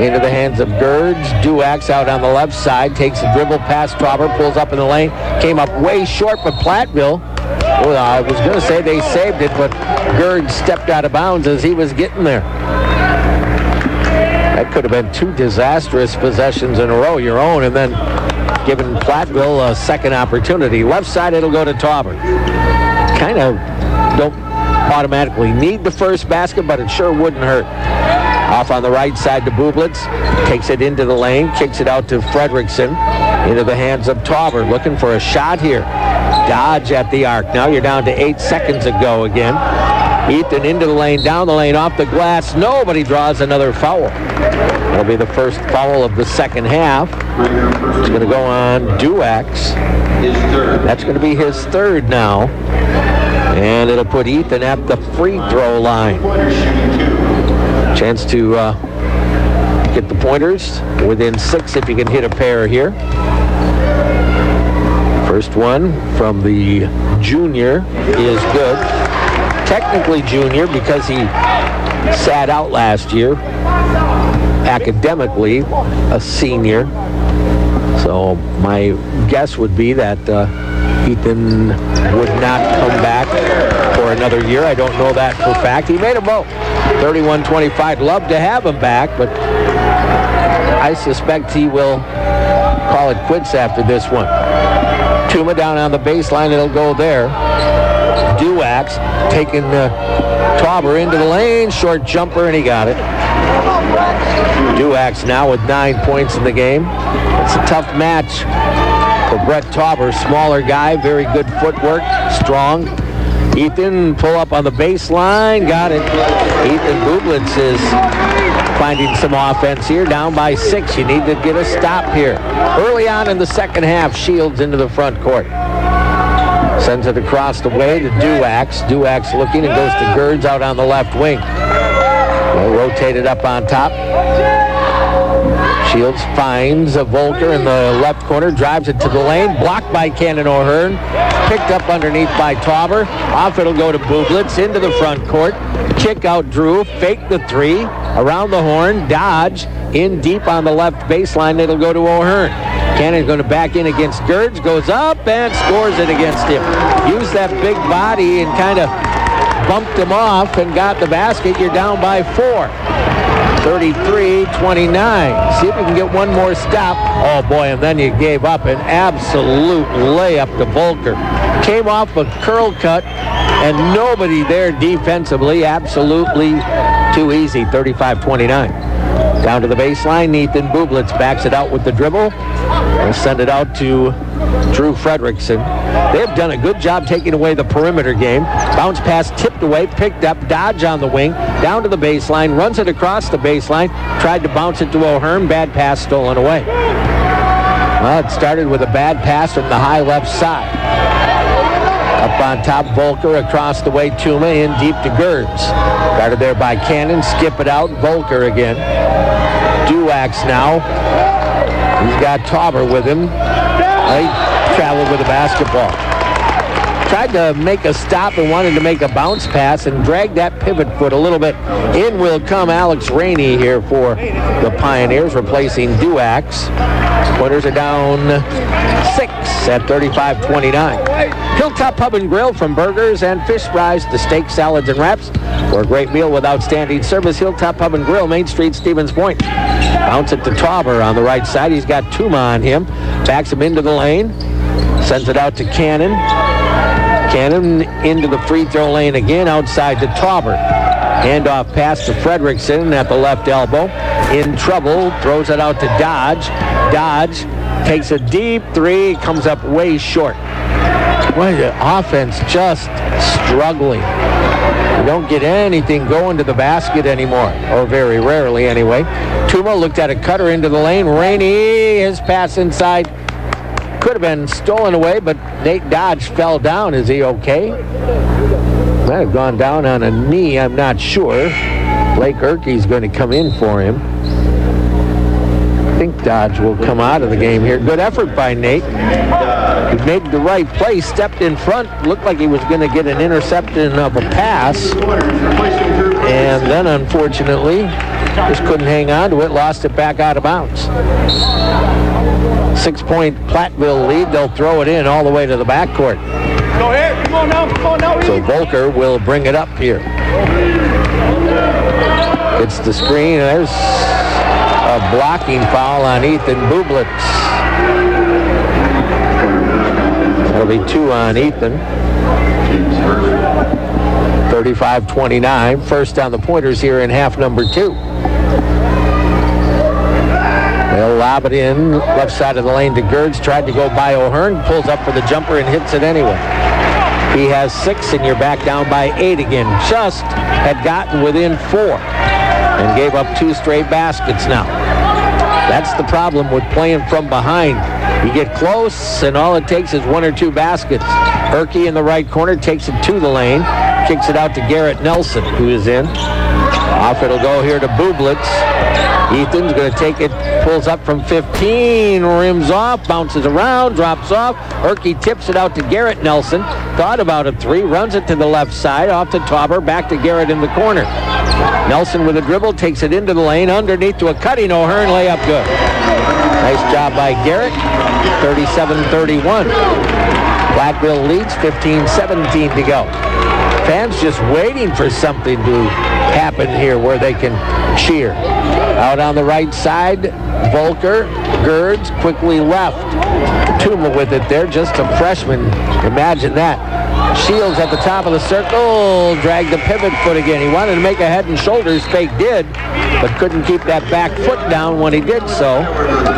Into the hands of Gerds. Duax out on the left side. Takes a dribble past Trauber. Pulls up in the lane. Came up way short, but Platteville, well, I was going to say they saved it, but Gerds stepped out of bounds as he was getting there. That could have been 2 disastrous possessions in a row, your own, and then giving Platteville a second opportunity. Left side, it'll go to Trauber. Kind of don't automatically need the first basket, but it sure wouldn't hurt. Off on the right side to Bublitz. Takes it into the lane. Kicks it out to Frederickson. Into the hands of Trauber. Looking for a shot here. Dodge at the arc. Now you're down to 8 seconds ago again. Ethan into the lane. Down the lane. Off the glass. Nobody draws another foul. That'll be the first foul of the second half. It's going to go on Duax. That's going to be his third now. And it'll put Ethan at the free throw line. Chance to get the Pointers within 6 if you can hit a pair here. First one from the junior is good. Technically junior because he sat out last year. Academically a senior. So my guess would be that Ethan would not come back for another year. I don't know that for a fact. He made a vote. 31-25. Love to have him back, but I suspect he will call it quits after this one. Tuma down on the baseline. It'll go there. Duax taking Tauber into the lane. Short jumper, and he got it. Duax now with 9 points in the game. It's a tough match for Brett Tauber. Smaller guy, very good footwork, strong. Ethan pull up on the baseline, got it. Ethan Bublitz is finding some offense here, down by 6. You need to get a stop here. Early on in the second half, Shields into the front court. Sends it across the way to Duax. Duax looking and goes to Gerds out on the left wing. Well, rotated up on top. Shields finds a Volker in the left corner, drives it to the lane, blocked by Cannon O'Hearn, picked up underneath by Tauber. Off it'll go to Bublitz into the front court. Kick out Drew, fake the 3, around the horn, dodge, in deep on the left baseline. It'll go to O'Hearn. Cannon's going to back in against Gerds, goes up and scores it against him. Used that big body and kind of bumped him off and got the basket. You're down by 4. 33-29. See if we can get one more stop. Oh boy, and then you gave up an absolute layup to Volker. Came off a curl cut and nobody there defensively. Absolutely too easy. 35-29. Down to the baseline, Ethan Bublitz backs it out with the dribble. We'll send it out to Drew Fredrickson. They've done a good job taking away the perimeter game. Bounce pass tipped away, picked up, dodge on the wing, down to the baseline, runs it across the baseline, tried to bounce it to O'Hearn, bad pass stolen away. Well, it started with a bad pass from the high left side. Up on top, Volker across the way, Tuma in deep to Gerds. Guarded there by Cannon, skip it out, Volker again. Duax now. He's got Tauber with him. He traveled with the basketball. Tried to make a stop and wanted to make a bounce pass and dragged that pivot foot a little bit. In will come Alex Rainey here for the Pioneers, replacing Duax. Pointers are down 6 at 35-29. Hilltop Pub and Grill, from burgers and fish fries to steak, salads, and wraps. For a great meal with outstanding service, Hilltop Pub and Grill, Main Street, Stevens Point. Bounce it to Tauber on the right side. He's got Tuma on him. Backs him into the lane. Sends it out to Cannon. Cannon into the free throw lane again, outside to Tauber. Handoff pass to Fredrickson at the left elbow. In trouble, throws it out to Dodge. Dodge takes a deep 3, comes up way short. Boy, the offense just struggling. You don't get anything going to the basket anymore, or very rarely anyway. Tuma looked at a cutter into the lane. Rainey, his pass inside. Could have been stolen away, but Nate Dodge fell down. Is he okay? Might have gone down on a knee, I'm not sure. Blake Erkey's going to come in for him. I think Dodge will come out of the game here. Good effort by Nate. He made the right play, stepped in front, looked like he was going to get an interception of a pass. And then, unfortunately, just couldn't hang on to it, lost it back out of bounds. 6-point Platteville lead. They'll throw it in all the way to the backcourt. Go ahead. Come on now. So Volker will bring it up here. It's the screen. There's a blocking foul on Ethan Bublitz. That'll be 2 on Ethan. 35-29. First on the pointers here in half number 2. They'll lob it in, left side of the lane to Gerds. Tried to go by O'Hearn, pulls up for the jumper and hits it anyway. He has 6, and you're back down by 8 again. Just had gotten within 4 and gave up 2 straight baskets now. That's the problem with playing from behind. You get close, and all it takes is 1 or 2 baskets. Erkey in the right corner takes it to the lane, kicks it out to Garrett Nelson, who is in. Off it'll go here to Bublitz. Ethan's going to take it, pulls up from 15, rims off, bounces around, drops off. Erkey tips it out to Garrett Nelson. Thought about a 3, runs it to the left side, off to Tauber, back to Garrett in the corner. Nelson with a dribble, takes it into the lane, underneath to a cutting O'Hearn, layup good. Nice job by Garrett, 37-31. Platteville leads, 15-17 to go. Fans just waiting for something to happen here where they can cheer. Out on the right side, Volker, Gerds, quickly left. Tuma with it there, just a freshman. Imagine that. Shields at the top of the circle, dragged the pivot foot again. He wanted to make a head and shoulders, fake did, but couldn't keep that back foot down when he did so.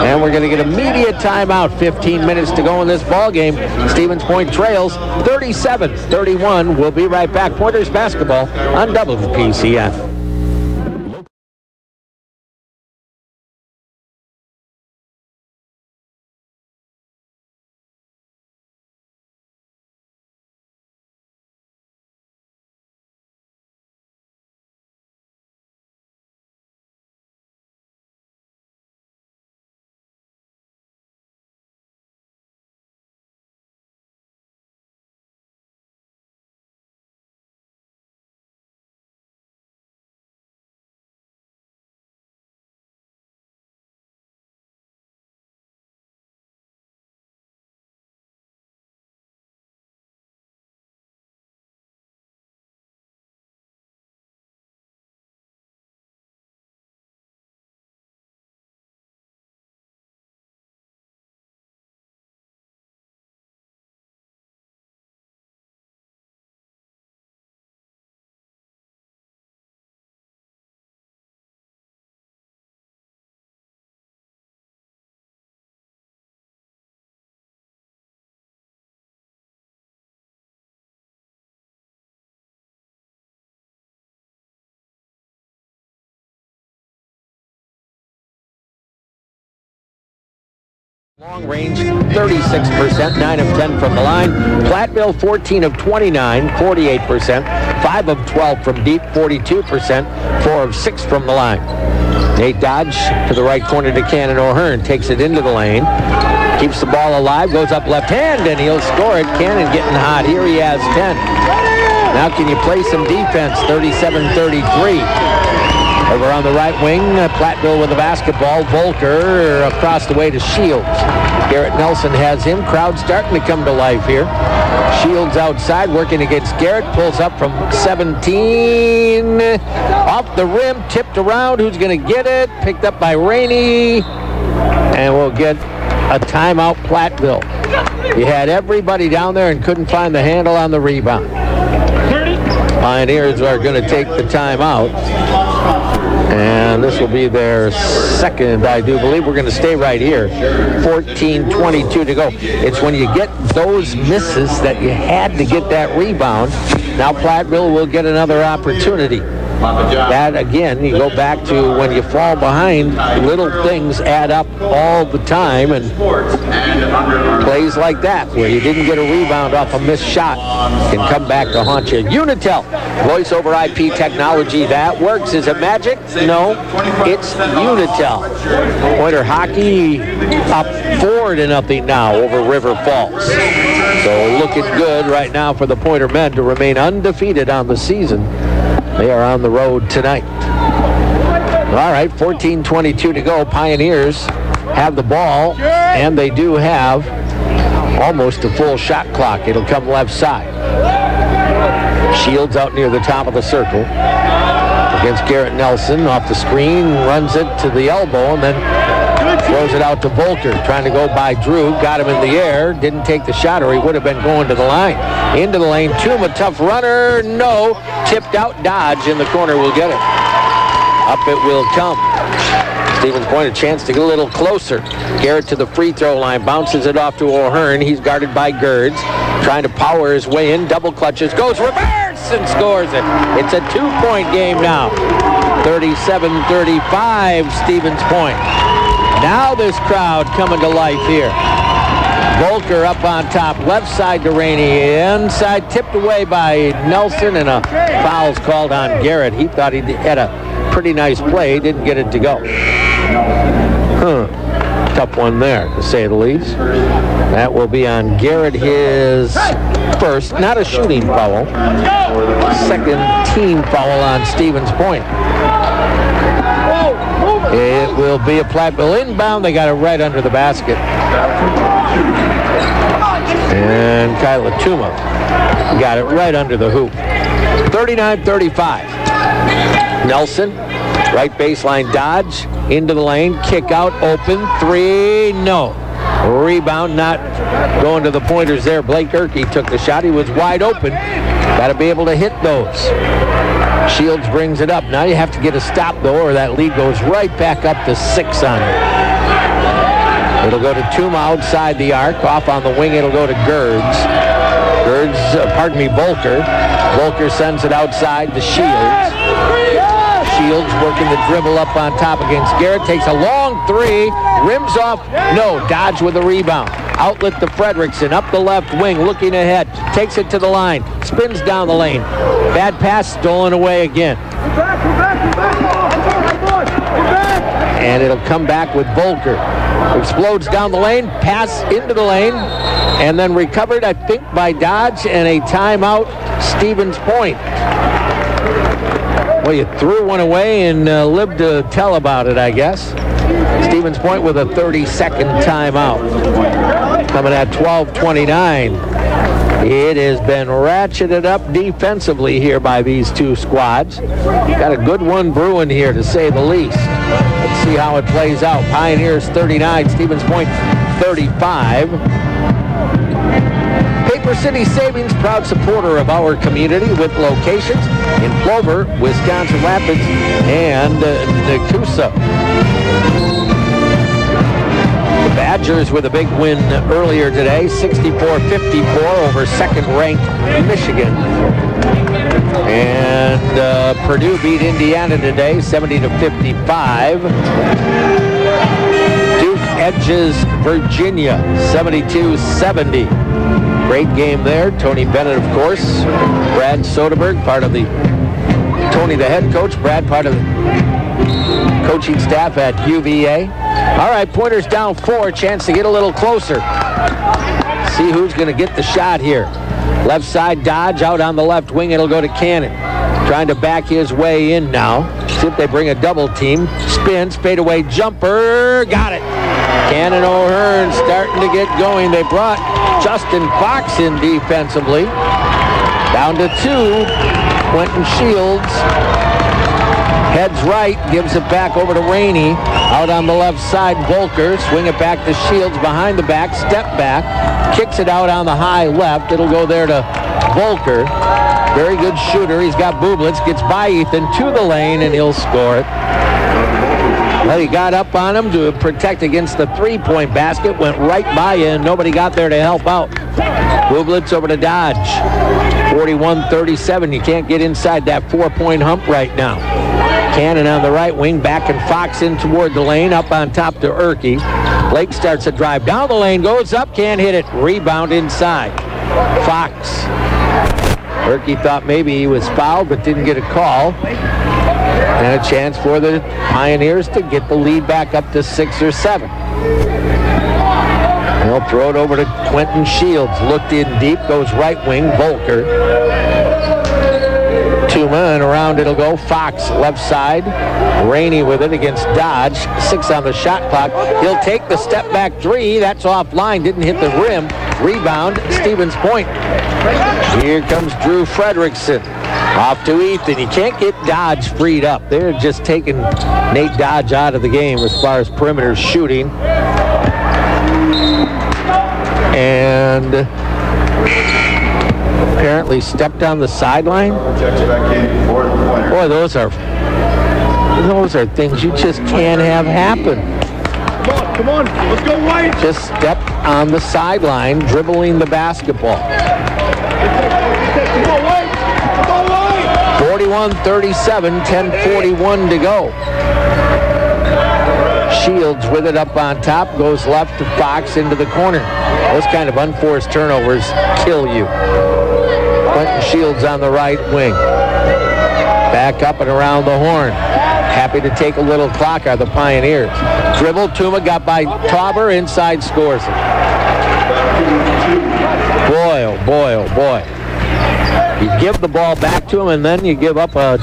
And we're going to get immediate timeout. 15 minutes to go in this ball game. Stevens Point trails 37-31. We'll be right back. Pointers basketball on WPCN. Long range, 36%, 9 of 10 from the line. Platteville, 14 of 29, 48%. 5 of 12 from deep, 42%. 4 of 6 from the line. Nate Dodge to the right corner to Cannon O'Hearn. Takes it into the lane. Keeps the ball alive, goes up left hand, and he'll score it. Cannon getting hot here. He has 10. Now can you play some defense? 37-33. Over on the right wing, Platteville with the basketball. Volker across the way to Shields. Garrett Nelson has him. Crowd starting to come to life here. Shields outside working against Garrett. Pulls up from 17. Off the rim, tipped around. Who's going to get it? Picked up by Rainey. And we'll get a timeout, Platteville. You had everybody down there and couldn't find the handle on the rebound. Pioneers are going to take the timeout. And this will be their second, I do believe. We're going to stay right here. 14:22 to go. It's when you get those misses that you had to get that rebound. Now Platteville will get another opportunity. That, again, you go back to when you fall behind, little things add up all the time, and plays like that, where you didn't get a rebound off a missed shot, can come back to haunt you. Unitel, voice over IP technology that works. Is it magic? No, it's Unitel. Pointer hockey up 4-0 now over River Falls. So looking good right now for the Pointer men to remain undefeated on the season. They are on the road tonight. All right, 14:22 to go. Pioneers have the ball, and they do have almost a full shot clock. It'll come left side. Shields out near the top of the circle against Garrett Nelson. Off the screen, runs it to the elbow, and then throws it out to Volker. Trying to go by Drew. Got him in the air. Didn't take the shot, or he would have been going to the line. Into the lane. Toom, a tough runner. No. Tipped out. Dodge in the corner will get it. Up it will come. Stevens Point a chance to get a little closer. Garrett to the free throw line. Bounces it off to O'Hearn. He's guarded by Gerds. Trying to power his way in. Double clutches. Goes reverse and scores it. It's a 2-point game now. 37-35 Stevens Point. Now this crowd coming to life here. Volker up on top, left side to Rainey, inside, tipped away by Nelson, and a foul's called on Garrett. He thought he had a pretty nice play, didn't get it to go. Tough one there, to say the least. That will be on Garrett, his first, not a shooting foul, second team foul on Stevens Point. It will be a Platteville inbound. They got it right under the basket. And Kyla Tuma got it right under the hoop. 39-35. Nelson, right baseline dodge, into the lane, kick out, open, three, no. Rebound, not going to the pointers there. Blake Erkey took the shot. He was wide open. Got to be able to hit those. Shields brings it up. Now you have to get a stop, though, or that lead goes right back up to 6 on it. It'll go to Tuma outside the arc. Off on the wing, it'll go to Gerds. Volker. Volker sends it outside to Shields. Shields working the dribble up on top against Garrett. Takes a long three. Rims off. No. Dodge with a rebound. Outlet to Fredrickson. Up the left wing. Looking ahead. Takes it to the line. Spins down the lane. Bad pass. Stolen away again. And it'll come back with Volker. Explodes down the lane. Pass into the lane. And then recovered, I think, by Dodge, and a timeout, Stevens Point. Well, you threw one away and lived to tell about it, I guess. Stevens Point with a 30-second timeout. Coming at 12:29. It has been ratcheted up defensively here by these two squads. Got a good one brewing here, to say the least. Let's see how it plays out. Pioneers 39, Stevens Point 35. Paper City Savings, proud supporter of our community with locations in Plover, Wisconsin Rapids, and Nakusa. The Badgers with a big win earlier today, 64-54 over second-ranked Michigan. And Purdue beat Indiana today, 70-55. Duke edges Virginia, 72-70. Great game there. Tony Bennett, of course. Brad Soderberg, part of the Tony, the head coach. Brad, part of the coaching staff at UVA. All right, Pointers down 4. Chance to get a little closer. See who's going to get the shot here. Left side, Dodge out on the left wing. It'll go to Cannon. Trying to back his way in now. See if they bring a double team. Spins, fadeaway jumper. Got it. Cannon O'Hearn starting to get going. They brought Justin Fox in defensively. Down to 2. Quentin Shields heads right, gives it back over to Rainey. Out on the left side, Volker. Swing it back to Shields behind the back, step back. Kicks it out on the high left. It'll go there to Volker. Very good shooter. He's got Bublitz. Gets by Ethan to the lane, and he'll score it. Well, he got up on him to protect against the three-point basket. Went right by you, and nobody got there to help out. Bublitz over to Dodge. 41-37. You can't get inside that 4-point hump right now. Cannon on the right wing, backing Fox in toward the lane, up on top to Erkey. Blake starts a drive down the lane, goes up, can't hit it. Rebound inside. Fox. Erkey thought maybe he was fouled, but didn't get a call. And a chance for the Pioneers to get the lead back up to 6 or 7. They'll throw it over to Quentin Shields. Looked in deep, goes right wing, Volker. Tuma, and around it'll go. Fox, left side. Rainey with it against Dodge. 6 on the shot clock. He'll take the step back 3. That's offline. Didn't hit the rim. Rebound, Stevens Point. Here comes Drew Fredrickson. Off to Ethan. He can't get Dodge freed up. They're just taking Nate Dodge out of the game as far as perimeter shooting. And apparently stepped on the sideline. Boy, those are things you just can't have happen. Come on, let's go White. Just stepped on the sideline, dribbling the basketball. Come on, White. 41-37, 10:41 to go. Shields with it up on top, goes left to Fox into the corner. Those kind of unforced turnovers kill you. Quentin Shields on the right wing. Back up and around the horn. Happy to take a little clock are the Pioneers. Dribble, Tuma got by Tauber, inside scores it. Boy, oh boy, oh boy. You give the ball back to him, and then you give up a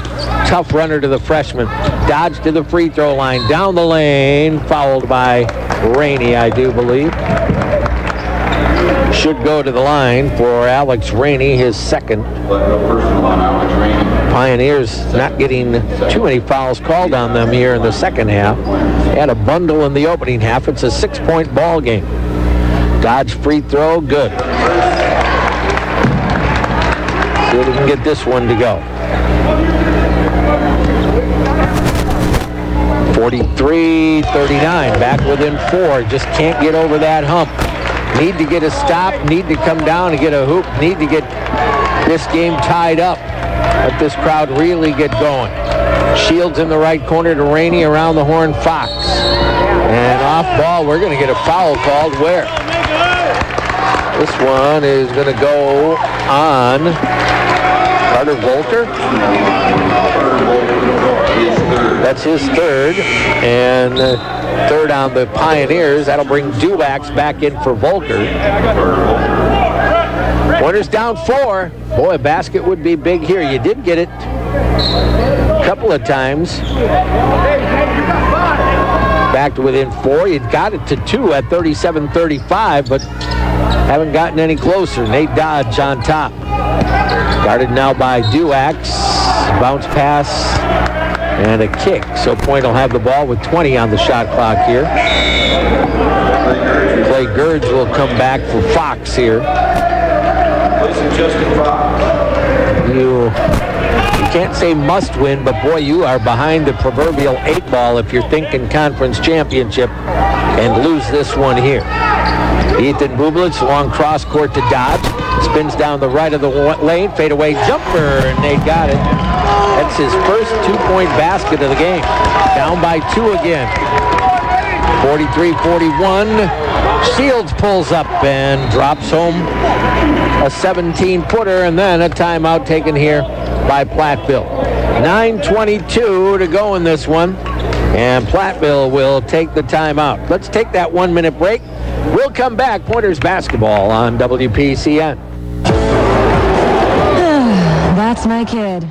tough runner to the freshman. Dodge to the free throw line, down the lane, fouled by Rainey, I do believe. Should go to the line for Alex Rainey, his second. Pioneers not getting too many fouls called on them here in the second half. Had a bundle in the opening half. It's a 6-point ball game. Dodge free throw, good. See if we can get this one to go. 43-39, back within 4. Just can't get over that hump. Need to get a stop, need to come down and get a hoop, need to get this game tied up. Let this crowd really get going. Shields in the right corner to Rainey, around the horn, Fox. And off ball, we're going to get a foul called where? This one is going to go on Carter Volker. That's his third, and third on the Pioneers. That'll bring Duvax back in for Volker. Pointers down 4. Boy, a basket would be big here. You did get it a couple of times. Back to within 4. You got it to 2 at 37-35, but haven't gotten any closer. Nate Dodge on top. Guarded now by Duvax. Bounce pass and a kick. So Point will have the ball with 20 on the shot clock here. Clay Gerds will come back for Fox here. You can't say must win, but boy, you are behind the proverbial 8 ball if you're thinking conference championship, and lose this one here. Ethan Bublitz, long cross court to Dodge. Spins down the right of the lane. Fadeaway jumper, and they got it. That's his first 2-point basket of the game. Down by 2 again. 43-41. Shields pulls up and drops home a 17-footer, and then a timeout taken here by Platteville. 9:22 to go in this one, and Platteville will take the timeout. Let's take that 1-minute break. We'll come back. Pointers basketball on WPCN. That's my kid.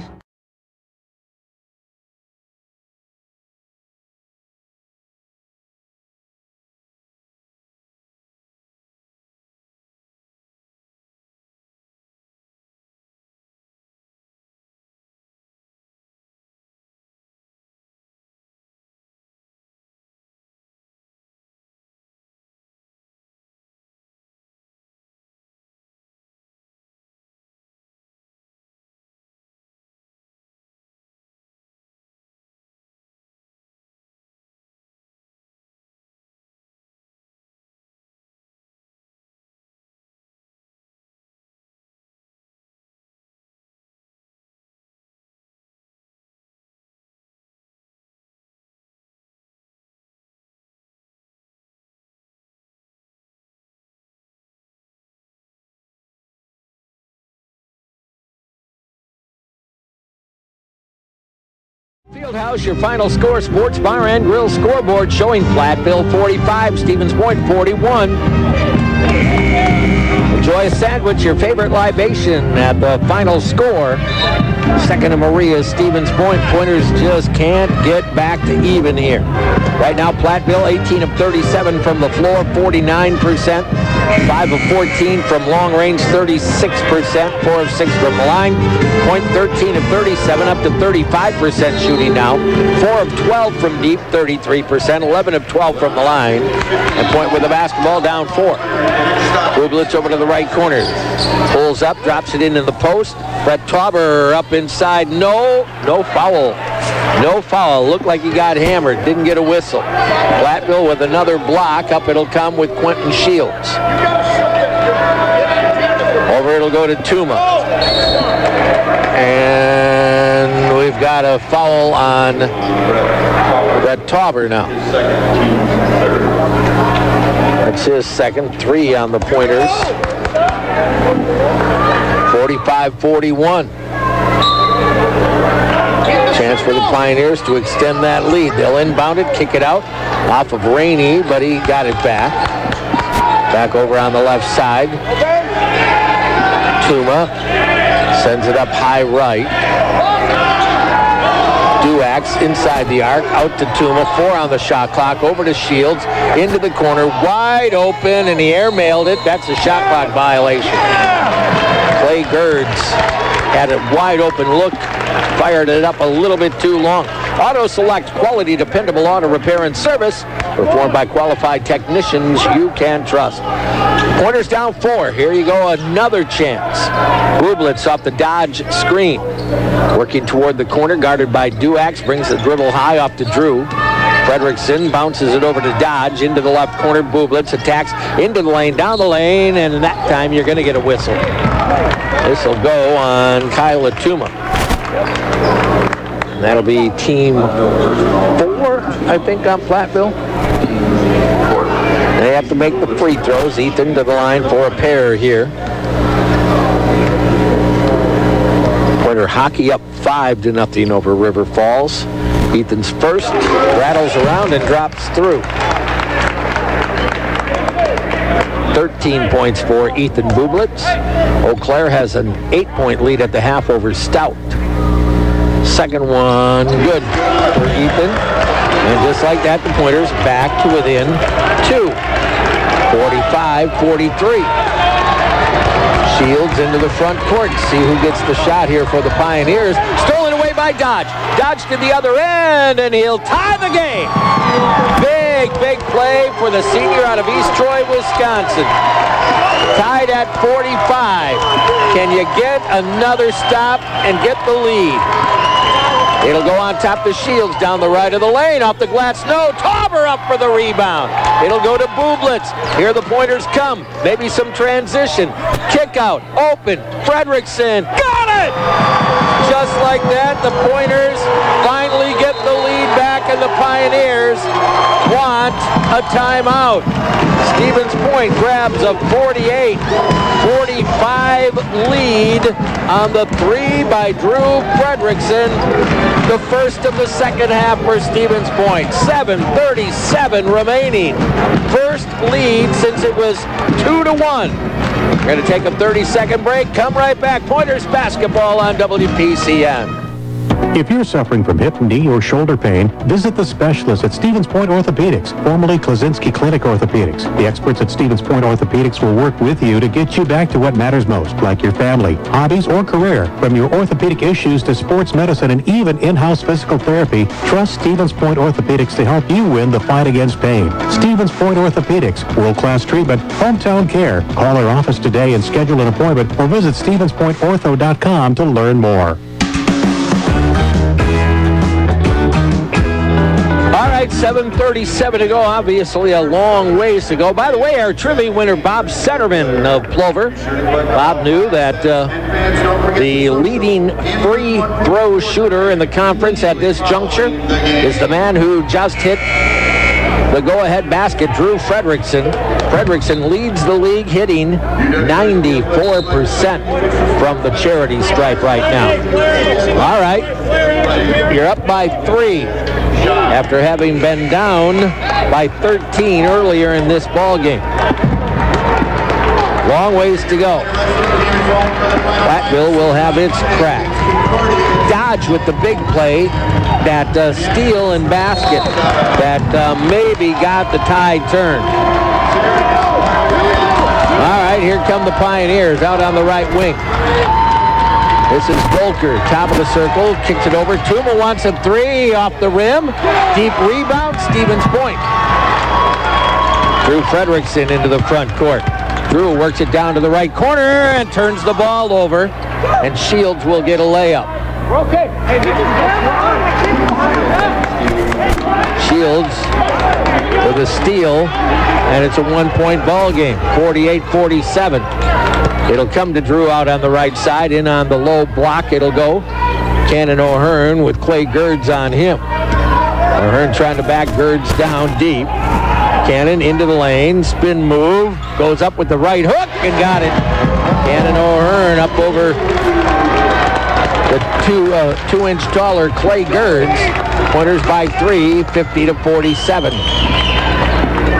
Fieldhouse, your final score, Sports Bar and Grill scoreboard showing Platteville 45, Stevens Point 41. Enjoy a sandwich, your favorite libation at the final score. Second to Maria, Stevens Point. Pointers just can't get back to even here. Right now, Platteville 18 of 37 from the floor, 49%. 5 of 14 from long range, 36%. 4 of 6 from the line. Point 13 of 37, up to 35% shooting now. 4 of 12 from deep, 33%. 11 of 12 from the line. And Point with the basketball, down 4. Bublitz over to the right corner. Pulls up, drops it into the post. Brett Tauber up inside. No foul. No foul. Looked like he got hammered. Didn't get a whistle. Platteville with another block. Up it'll come with Quentin Shields. Over it'll go to Tuma. And we've got a foul on Brett Tauber now. That's his second. 3 on the Pointers. 45-41. Chance for the Pioneers to extend that lead. They'll inbound it, kick it out off of Rainey, but he got it back. Back over on the left side. Tuma sends it up high right. Duvax inside the arc, out to Tuma. 4 on the shot clock, over to Shields, into the corner, wide open, and he airmailed it. That's a shot clock violation. Clay Gerds had a wide open look, fired it up a little bit too long. Auto Select, quality, dependable auto repair and service performed by qualified technicians you can trust. Pointers down 4. Here you go, another chance. Bublitz off the Dodge screen. Working toward the corner, guarded by Duax, brings the dribble high off to Drew. Fredrickson bounces it over to Dodge, into the left corner. Bublitz attacks into the lane, down the lane, and that time you're going to get a whistle. This will go on Kyle Atuma. And that'll be team 4, I think, on Platteville. They have to make the free throws. Ethan to the line for a pair here. Pointer hockey up 5-0 over River Falls. Ethan's first, rattles around and drops through. 13 points for Ethan Bublitz. Eau Claire has an 8-point lead at the half over Stout. Second one, good for Ethan. And just like that, the Pointers back to within 2. 45-43. Shields into the front court. See who gets the shot here for the Pioneers. Stolen away by Dodge. Dodge to the other end, and he'll tie the game. Big play for the senior out of East Troy, Wisconsin. Tied at 45. Can you get another stop and get the lead? It'll go on top to Shields down the right of the lane. Off the glass, no. Tauber up for the rebound. It'll go to Bublitz. Here the Pointers come. Maybe some transition. Kick out. Open. Fredrickson. Got it! Just like that, the Pointers finally get the lead back, and the Pioneers want a timeout. Stevens Point grabs a 48-45 lead on the 3 by Drew Fredrickson. The first of the second half for Stevens Point. 7:37 remaining. First lead since it was 2-1. We're going to take a 30-second break. Come right back. Pointers basketball on WPCN. If you're suffering from hip, knee, or shoulder pain, visit the specialists at Stevens Point Orthopedics, formerly Klaczynski Clinic Orthopedics. The experts at Stevens Point Orthopedics will work with you to get you back to what matters most, like your family, hobbies, or career. From your orthopedic issues to sports medicine and even in-house physical therapy, trust Stevens Point Orthopedics to help you win the fight against pain. Stevens Point Orthopedics, world-class treatment, hometown care. Call our office today and schedule an appointment, or visit StevensPointOrtho.com to learn more. 7:37 to go. Obviously a long ways to go. By the way, our trivia winner, Bob Setterman of Plover. Bob knew that the leading free throw shooter in the conference at this juncture is the man who just hit the go-ahead basket, Drew Fredrickson. Fredrickson leads the league, hitting 94% from the charity stripe right now. All right, you're up by 3 after having been down by 13 earlier in this ball game. Long ways to go. Platteville will have its crack. Dodge with the big play, that steal and basket that maybe got the tide turned. All right, here come the Pioneers out on the right wing. This is Volker, top of the circle, kicks it over. Tuma wants a 3 off the rim. Deep rebound, Stevens Point. Drew Fredrickson into the front court. Drew works it down to the right corner and turns the ball over. And Shields will get a layup. Okay. Shields with a steal, and it's a 1-point ball game, 48-47. It'll come to Drew out on the right side. In on the low block, it'll go. Cannon O'Hearn with Clay Gerds on him. O'Hearn trying to back Gerds down deep. Cannon into the lane, spin move, goes up with the right hook and got it. Cannon O'Hearn up over the 2-inch taller Clay Gerds. Pointers by 3, 50-47.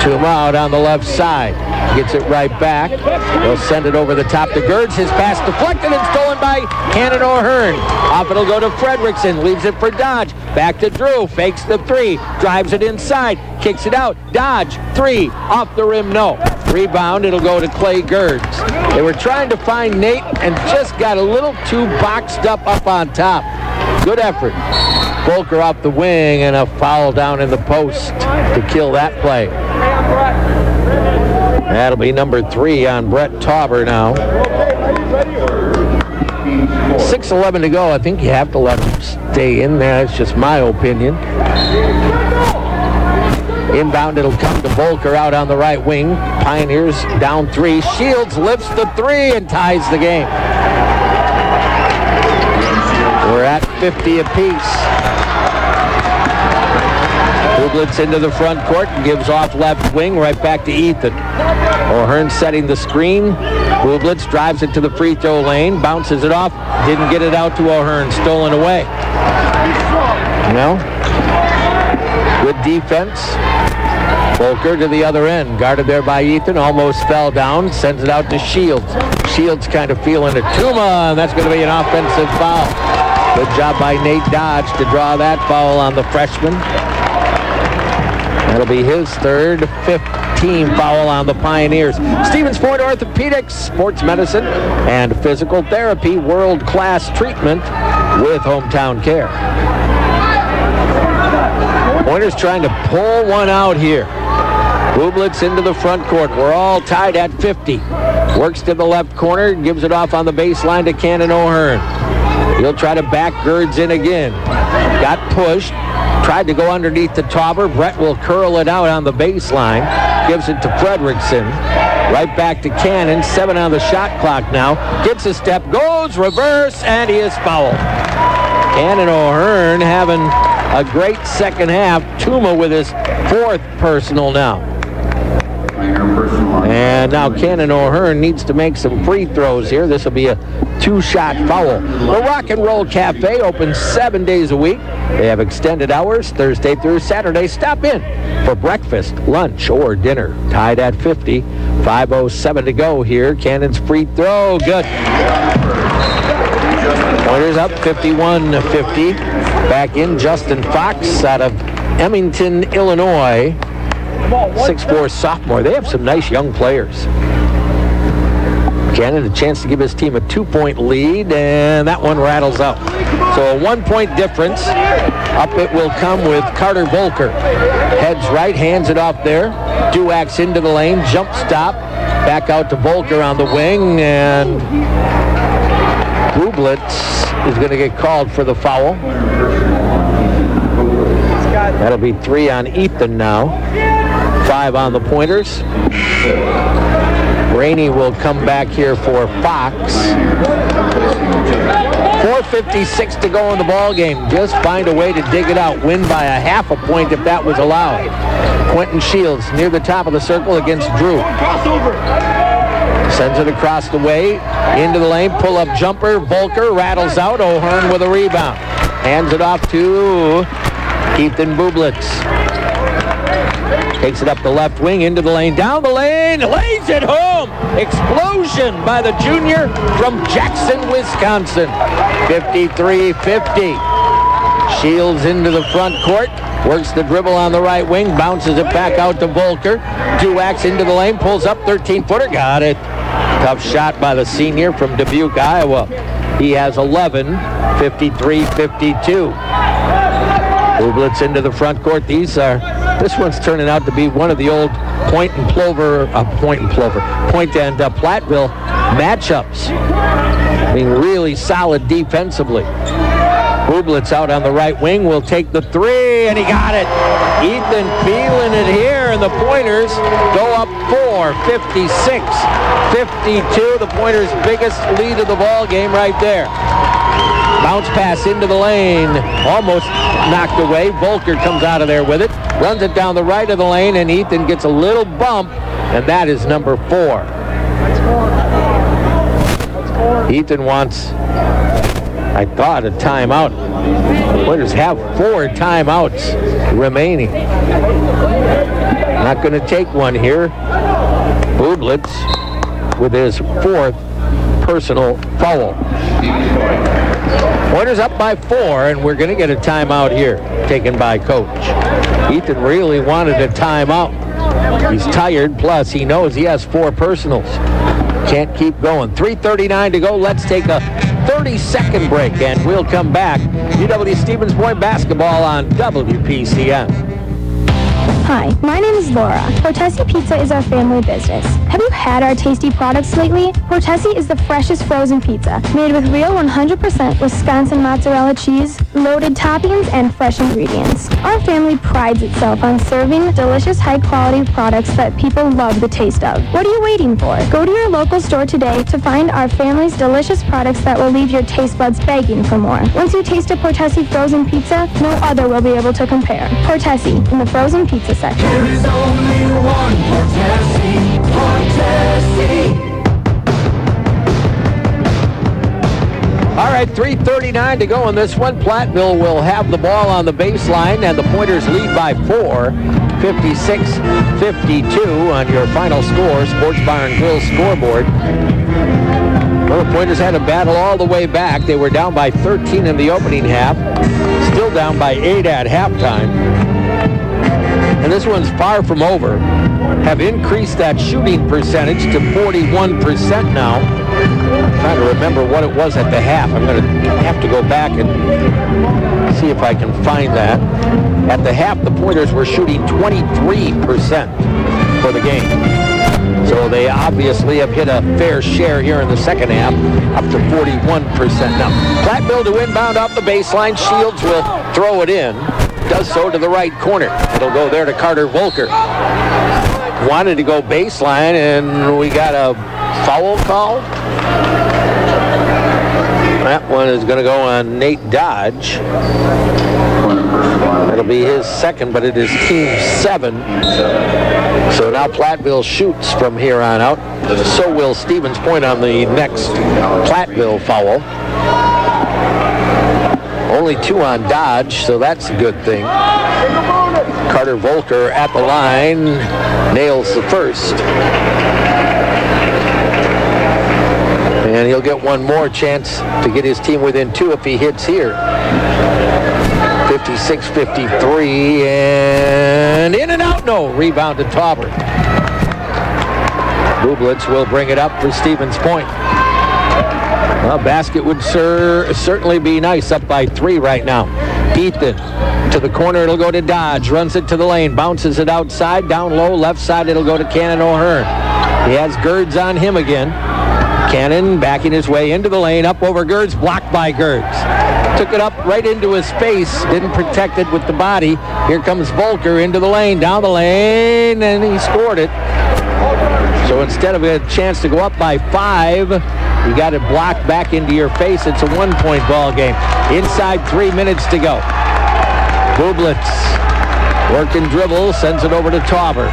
Tuma out on the left side. Gets it right back. They'll send it over the top to Gerds. His pass deflected and stolen by Cannon O'Hearn. Off it'll go to Fredrickson. Leaves it for Dodge. Back to Drew. Fakes the 3. Drives it inside. Kicks it out. Dodge. 3. Off the rim. No. Rebound. It'll go to Clay Gerds. They were trying to find Nate and just got a little too boxed up on top. Good effort. Volker off the wing, and a foul down in the post to kill that play. That'll be number 3 on Brett Tauber now. 6:11 to go. I think you have to let him stay in there. That's just my opinion. Inbound, it'll come to Volker out on the right wing. Pioneers down 3. Shields lifts the 3 and ties the game. We're at 50 apiece. Bublitz into the front court and gives off left wing right back to Ethan. O'Hearn setting the screen. Bublitz drives it to the free throw lane, bounces it off, didn't get it out to O'Hearn, stolen away. No. Good defense. Volker to the other end, guarded there by Ethan, almost fell down, sends it out to Shields. Shields kind of feeling it. Tuma, and that's going to be an offensive foul. Good job by Nate Dodge to draw that foul on the freshman. That'll be his third, 15 foul on the Pioneers. Stevens Point Orthopedics, sports medicine, and physical therapy, world-class treatment with hometown care. Pointers trying to pull one out here. Bublitz into the front court. We're all tied at 50. Works to the left corner, gives it off on the baseline to Cannon O'Hearn. He'll try to back Gerds in again. Got pushed. Tried to go underneath the Tauber. Brett will curl it out on the baseline. Gives it to Fredrickson. Right back to Cannon. 7 on the shot clock now. Gets a step, goes, reverse, and he is fouled. Cannon O'Hearn having a great second half. Tuma with his 4th personal now. And now Cannon O'Hearn needs to make some free throws here. This will be a 2-shot foul. The Rock and Roll Cafe opens 7 days a week. They have extended hours Thursday through Saturday. Stop in for breakfast, lunch, or dinner. Tied at 50. 5:07 to go here. Cannon's free throw. Good. Pointers up 51-50. Back in Justin Fox out of Emmington, Illinois. 6'4" sophomore. They have some nice young players. Cannon a chance to give his team a 2-point lead, and that one rattles out. So a 1-point difference. Up it will come with Carter Volker. Heads right, hands it off there. Duax into the lane, jump stop. Back out to Volker on the wing, and Bublitz is going to get called for the foul. That'll be 3 on Ethan now. 5 on the Pointers. Rainey will come back here for Fox. 4:56 to go in the ball game. Just find a way to dig it out. Win by a half a point if that was allowed. Quentin Shields near the top of the circle against Drew. Sends it across the way, into the lane, pull-up jumper. Volker rattles out. O'Hearn with a rebound. Hands it off to Ethan Bublitz. Takes it up the left wing, into the lane, down the lane, lays it home. Explosion by the junior from Jackson, Wisconsin. 53-50. Shields into the front court. Works the dribble on the right wing, bounces it back out to Volker. Duax into the lane, pulls up, 13-footer, got it. Tough shot by the senior from Dubuque, Iowa. He has 11, 53-52. Bublitz into the front court. This one's turning out to be one of the old Point and Platteville matchups. I mean, really solid defensively. Bublitz out on the right wing will take the 3, and he got it. Ethan feeling it here, and the Pointers go up 4, 56-52. The Pointers' biggest lead of the ball game right there. Bounce pass into the lane, almost knocked away. Volker comes out of there with it, runs it down the right of the lane, and Ethan gets a little bump, and that is number 4. Ethan wants, I thought, a timeout. The Pointers have 4 timeouts remaining. Not going to take one here. Bublitz with his 4th personal foul. Pointers up by 4, and we're going to get a timeout here, taken by Coach. Ethan really wanted a timeout. He's tired, plus he knows he has 4 personals. Can't keep going. 3:39 to go. Let's take a 30-second break, and we'll come back. UW Stevens Point basketball on WPCN. Hi, my name is Laura. Portesi Pizza is our family business. Have you had our tasty products lately? Portesi is the freshest frozen pizza, made with real 100% Wisconsin mozzarella cheese, loaded toppings, and fresh ingredients. Our family prides itself on serving delicious, high-quality products that people love the taste of. What are you waiting for? Go to your local store today to find our family's delicious products that will leave your taste buds begging for more. Once you taste a Portesi frozen pizza, no other will be able to compare. Portesi, in the frozen pizza section. There is only one Portesi, Portesi. All right, 3:39 to go in this one. Platteville will have the ball on the baseline, and the Pointers lead by 4, 56-52 on your final score, Sports Bar and Grill scoreboard. Well, the Pointers had a battle all the way back. They were down by 13 in the opening half, still down by 8 at halftime. And this one's far from over. Have increased that shooting percentage to 41% now. I'm trying to remember what it was at the half. I'm going to have to go back and see if I can find that. At the half, the Pointers were shooting 23% for the game. So they obviously have hit a fair share here in the second half, up to 41% now. Platteville to inbound off the baseline. Shields will throw it in. Does so to the right corner. It'll go there to Carter Volker. Wanted to go baseline, and we got a foul call. That one is going to go on Nate Dodge. That'll be his second, but it is team 7. So now Platteville shoots from here on out. So will Stevens Point on the next Platteville foul. Only 2 on Dodge, so that's a good thing. Carter Volker at the line nails the first. And he'll get one more chance to get his team within 2 if he hits here. 56-53, and in and out, no. Rebound to Tauber. Bublitz will bring it up for Stevens Point. Well, basket would certainly be nice, up by 3 right now. Ethan to the corner, it'll go to Dodge, runs it to the lane, bounces it outside, down low, left side, it'll go to Cannon O'Hearn. He has Gerds on him again. Cannon backing his way into the lane, up over Gerds, blocked by Gerds. Took it up right into his face, didn't protect it with the body. Here comes Volker into the lane, down the lane, and he scored it. So instead of a chance to go up by 5, you got it blocked back into your face. It's a 1-point ball game. Inside 3 minutes to go. Bublitz working dribble, sends it over to Tauber.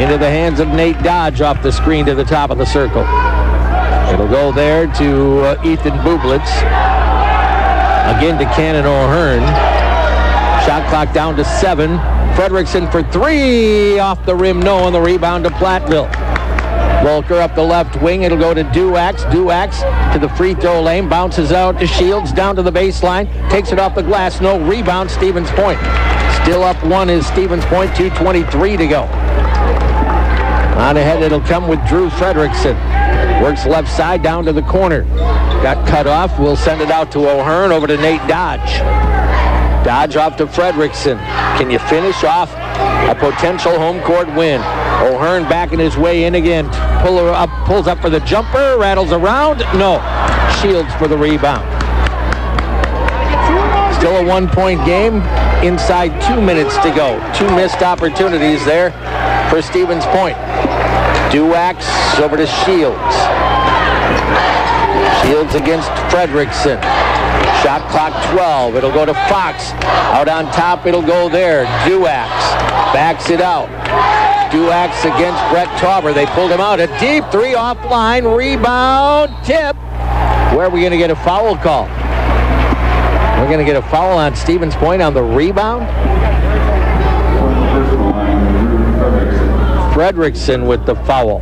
Into the hands of Nate Dodge off the screen to the top of the circle. It'll go there to Ethan Bublitz. Again to Cannon O'Hearn. Shot clock down to 7. Fredrickson for 3. Off the rim, no, on the rebound to Platteville. Volker up the left wing. It'll go to Duax. Duax to the free throw lane. Bounces out to Shields. Down to the baseline. Takes it off the glass. No rebound. Stevens Point. Still up 1 is Stevens Point. 2:23 to go. On ahead it'll come with Drew Fredrickson. Works left side down to the corner. Got cut off. We'll send it out to O'Hearn. Over to Nate Dodge. Dodge off to Fredrickson. Can you finish off a potential home court win? O'Hearn backing his way in again. Pulls up for the jumper. Rattles around. No. Shields for the rebound. Still a 1-point game. Inside 2 minutes to go. 2 missed opportunities there for Stevens Point. Duax over to Shields. Shields against Fredrickson. Shot clock 12. It'll go to Fox. Out on top, it'll go there. Duax backs it out. Duax against Brett Tauber. They pulled him out. A deep 3 offline. Rebound. Tip. Where are we going to get a foul call? We're going to get a foul on Stevens Point on the rebound. Fredrickson with the foul.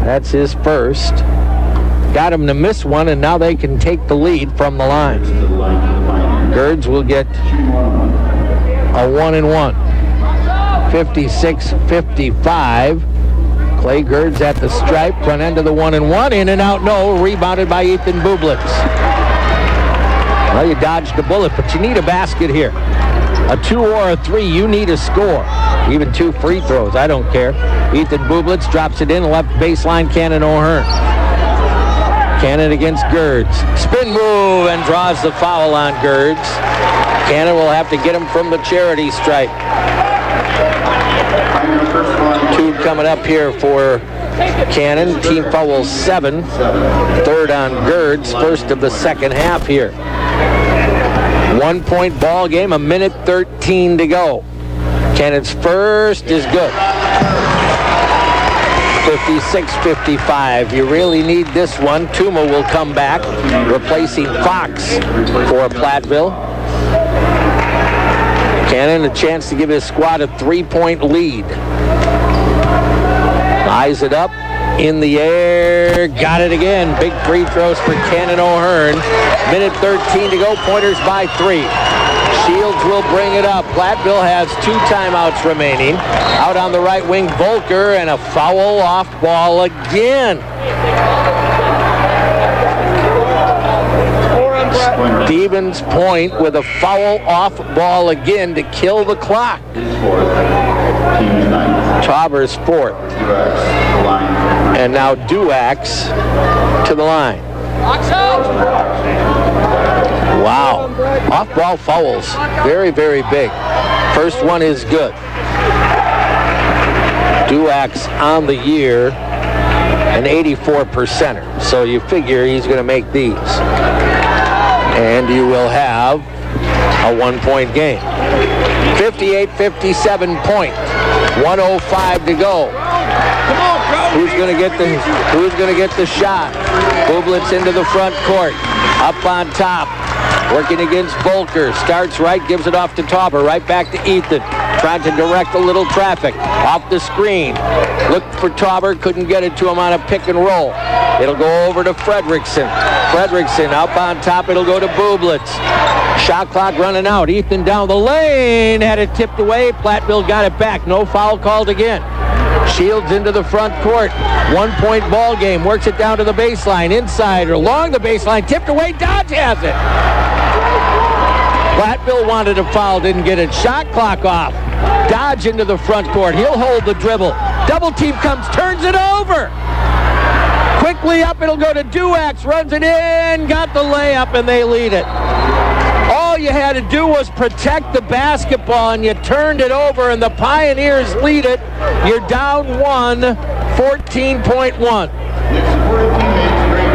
That's his first. Got him to miss one, and now they can take the lead from the line. Gerds will get a 1-and-1. 56-55. Clay Gerds at the stripe, front end of the 1-and-1, in and out, no, rebounded by Ethan Bublitz. Well, you dodged a bullet, but you need a basket here. A 2 or a 3, you need a score. Even 2 free throws, I don't care. Ethan Bublitz drops it in, left baseline, Cannon O'Hearn. Cannon against Gerds. Spin move and draws the foul on Gerds. Cannon will have to get him from the charity stripe. 2 coming up here for Cannon. Team foul 7. Third on Gerds. First of the second half here. 1-point ball game, 1:13 to go. Cannon's first is good. 56-55. You really need this one. Tuma will come back, replacing Fox for Platteville. Cannon a chance to give his squad a 3-point lead. Eyes it up, in the air, got it again. Big free throws for Cannon O'Hearn. 1:13 to go, Pointers by 3. Shields will bring it up. Platteville has 2 timeouts remaining. Out on the right wing, Volker, and a foul off ball again. Stevens Point with a foul off ball again to kill the clock. Tauber's 4th. And now Duax to the line. Wow. Off-ball fouls. Very, very big. First one is good. Duax on the year, an 84%er. So you figure he's going to make these. And you will have a 1-point game. 58-57 point. 1:05 to go. Who's going to get the shot? Bublitz into the front court. Up on top. Working against Volker. Starts right, gives it off to Tauber. Right back to Ethan. Trying to direct a little traffic. Off the screen. Looked for Tauber. Couldn't get it to him on a pick and roll. It'll go over to Fredrickson. Fredrickson up on top. It'll go to Bublitz. Shot clock running out. Ethan down the lane. Had it tipped away. Platteville got it back. No foul called again. Shields into the front court. 1-point ball game. Works it down to the baseline. Inside or along the baseline. Tipped away. Dodge has it. Platteville wanted a foul. Didn't get it. Shot clock off. Dodge into the front court. He'll hold the dribble. Double team comes. Turns it over. Quickly up. It'll go to Duax. Runs it in. Got the layup and they lead it. All you had to do was protect the basketball, and you turned it over, and the Pioneers lead it. You're down 1, 14.1.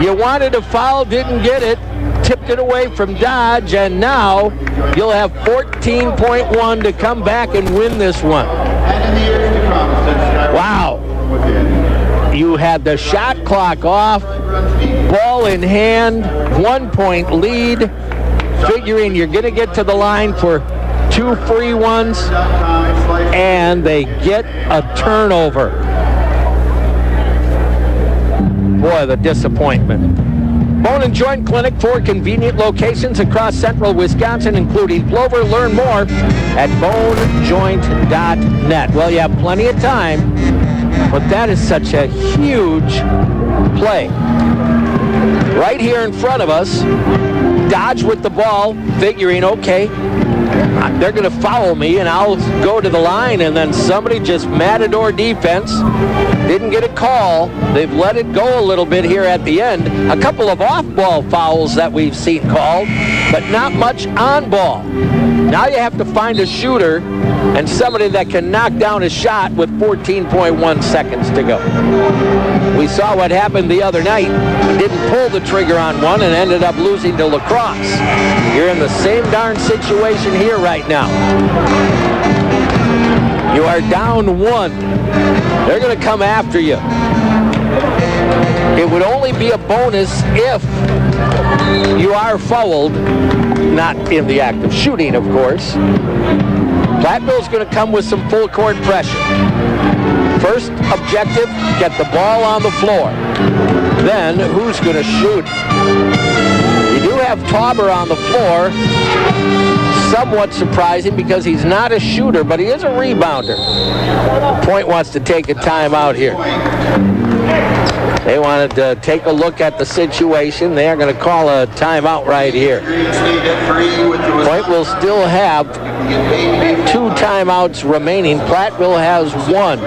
You wanted a foul, didn't get it, tipped it away from Dodge, and now you'll have 14.1 to come back and win this one. Wow. You had the shot clock off, ball in hand, 1-point lead. Figuring you're going to get to the line for 2 free ones, and they get a turnover. Boy, the disappointment. Bone and Joint Clinic, 4 convenient locations across central Wisconsin, including Plover. Learn more at bonejoint.net. Well, you have plenty of time, but that is such a huge play. Right here in front of us, Dodge with the ball, figuring, okay, they're going to foul me and I'll go to the line, and then somebody just matador defense. Didn't get a call. They've let it go a little bit here at the end. A couple of off-ball fouls that we've seen called, but not much on-ball. Now you have to find a shooter and somebody that can knock down a shot with 14.1 seconds to go. We saw what happened the other night. He didn't pull the trigger on one and ended up losing to La Crosse. You're in the same darn situation here right now. You are down 1. They're going to come after you. It would only be a bonus if you are fouled, not in the act of shooting, of course. Platteville's going to come with some full court pressure. First objective, get the ball on the floor. Then, who's going to shoot? You do have Tauber on the floor. somewhat surprising because he's not a shooter, but he is a rebounder. Point wants to take a timeout here. They wanted to take a look at the situation. They are going to call a timeout right here. Point will still have 2 timeouts remaining. Platteville has 1.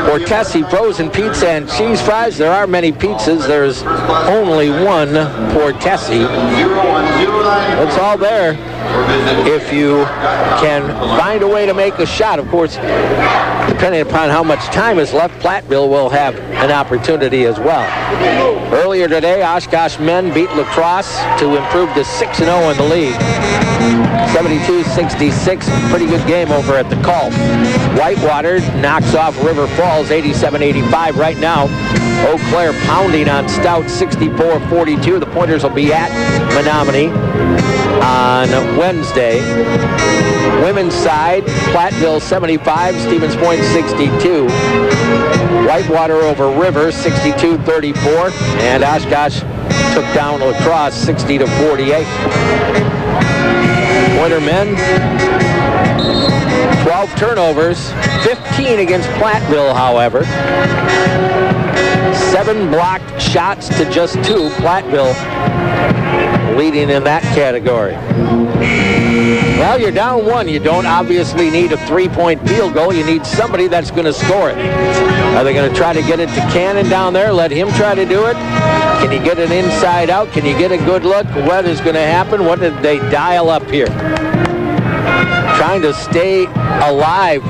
Portesi frozen pizza and cheese fries. There are many pizzas. There's only one Portesi. It's all there if you can find a way to make a shot. Of course, depending upon how much time is left, Platteville will have an opportunity as well. Earlier today, Oshkosh men beat La Crosse to improve to 6-0 in the league. 72-66, pretty good game over at the Culp. Whitewater knocks off River Falls 87-85 right now. Eau Claire pounding on Stout 64-42. The Pointers will be at Menominee on Wednesday. Women's side, Platteville 75, Stevens Point 62. Whitewater over River 62-34, and Oshkosh took down La Crosse 60-48. Pointer men, 12 turnovers, 15 against Platteville, however. 7 blocked shots to just 2. Platteville leading in that category. Well, you're down 1. You don't obviously need a 3-point field goal. You need somebody that's going to score it. Are they going to try to get it to Cannon down there, let him try to do it? Can you get it inside out? Can you get a good look? What is going to happen? What did they dial up here? Trying to stay alive.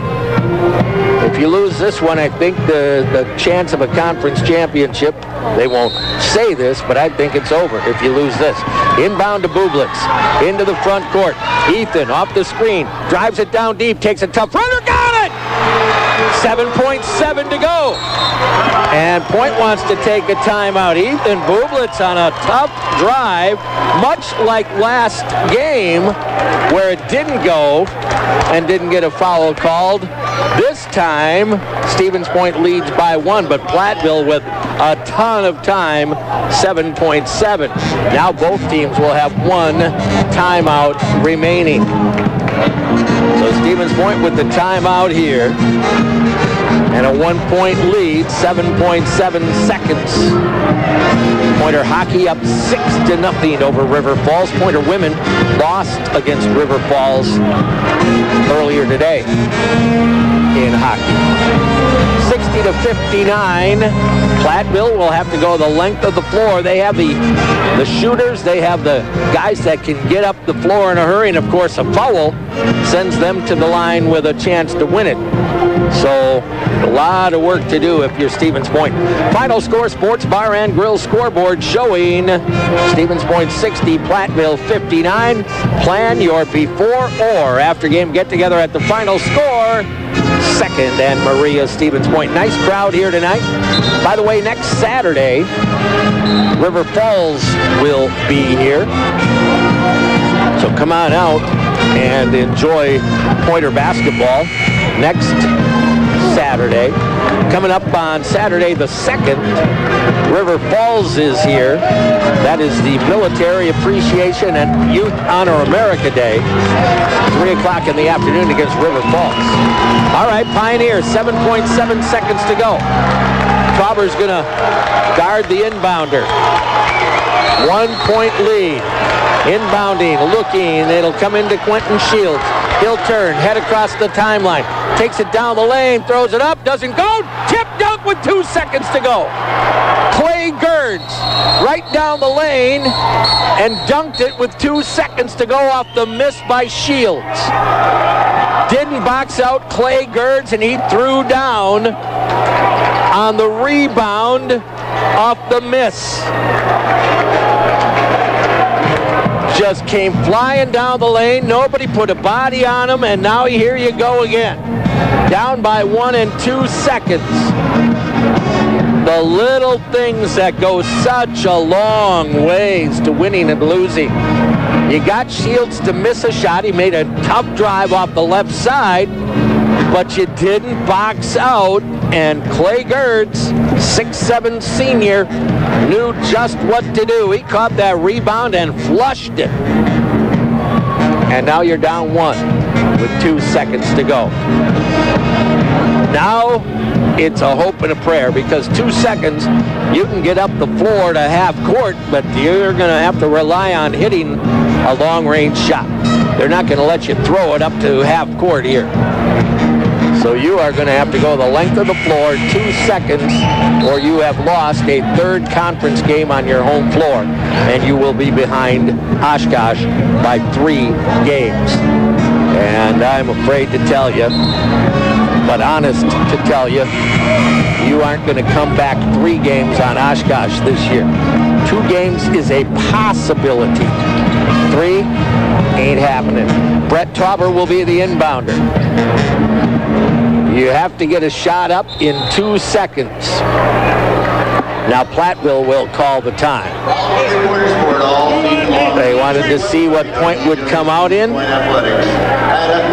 If you lose this one, I think the chance of a conference championship, they won't say this, but I think it's over if you lose this. Inbound to Bublitz, into the front court. Ethan off the screen, drives it down deep, takes a tough runner, got it! 7.7 to go. And Point wants to take a timeout. Ethan Bublitz on a tough drive, much like last game where it didn't go and didn't get a foul called. This time, Stevens Point leads by 1, but Platteville with a ton of time, 7.7. Now both teams will have 1 timeout remaining. So Stevens Point with the timeout here. And a 1-point lead, 7.7 seconds. Pointer hockey up 6-0 over River Falls. Pointer women lost against River Falls earlier today in hockey. 60-59. Platteville will have to go the length of the floor. They have the shooters. They have the guys that can get up the floor in a hurry. And, of course, a foul sends them to the line with a chance to win it. So a lot of work to do if you're Stevens Point. Final score, Sports Bar and Grill scoreboard showing Stevens Point 60, Platteville 59. Plan your before or after game get-together at the final score. Second and Maria, Stevens Point. Nice crowd here tonight. By the way, next Saturday, River Falls will be here. So come on out and enjoy Pointer basketball next Saturday. Coming up on Saturday the 2nd, River Falls is here. That is the Military Appreciation and Youth Honor America Day. 3 o'clock in the afternoon against River Falls. All right, Pioneers, 7.7 seconds to go. Trauber's going to guard the inbounder. 1-point lead. Inbounding, looking, it'll come into Quentin Shields. He'll turn, head across the timeline, takes it down the lane, throws it up, doesn't go, tip dunk with 2 seconds to go. Clay Gerds right down the lane and dunked it with 2 seconds to go off the miss by Shields. Didn't box out Clay Gerds, and he threw down on the rebound off the miss. Just came flying down the lane. Nobody put a body on him, and now here you go again. Down by 1 and 2 seconds. The little things that go such a long ways to winning and losing. You got Shields to miss a shot. He made a tough drive off the left side. but you didn't box out, and Clay Gertz, 6'7" senior, knew just what to do. He caught that rebound and flushed it. And now you're down 1 with 2 seconds to go. Now it's a hope and a prayer, because 2 seconds, you can get up the floor to half court, but you're going to have to rely on hitting a long-range shot. They're not going to let you throw it up to half court here. So you are going to have to go the length of the floor, 2 seconds, or you have lost a third conference game on your home floor, and you will be behind Oshkosh by 3 games. And I'm afraid to tell you, but honest to tell you, you aren't going to come back 3 games on Oshkosh this year. 2 games is a possibility. 3 ain't happening. Brett Tauber will be the inbounder. You have to get a shot up in 2 seconds. Now Platteville will call the time. They wanted to see what point would come out in.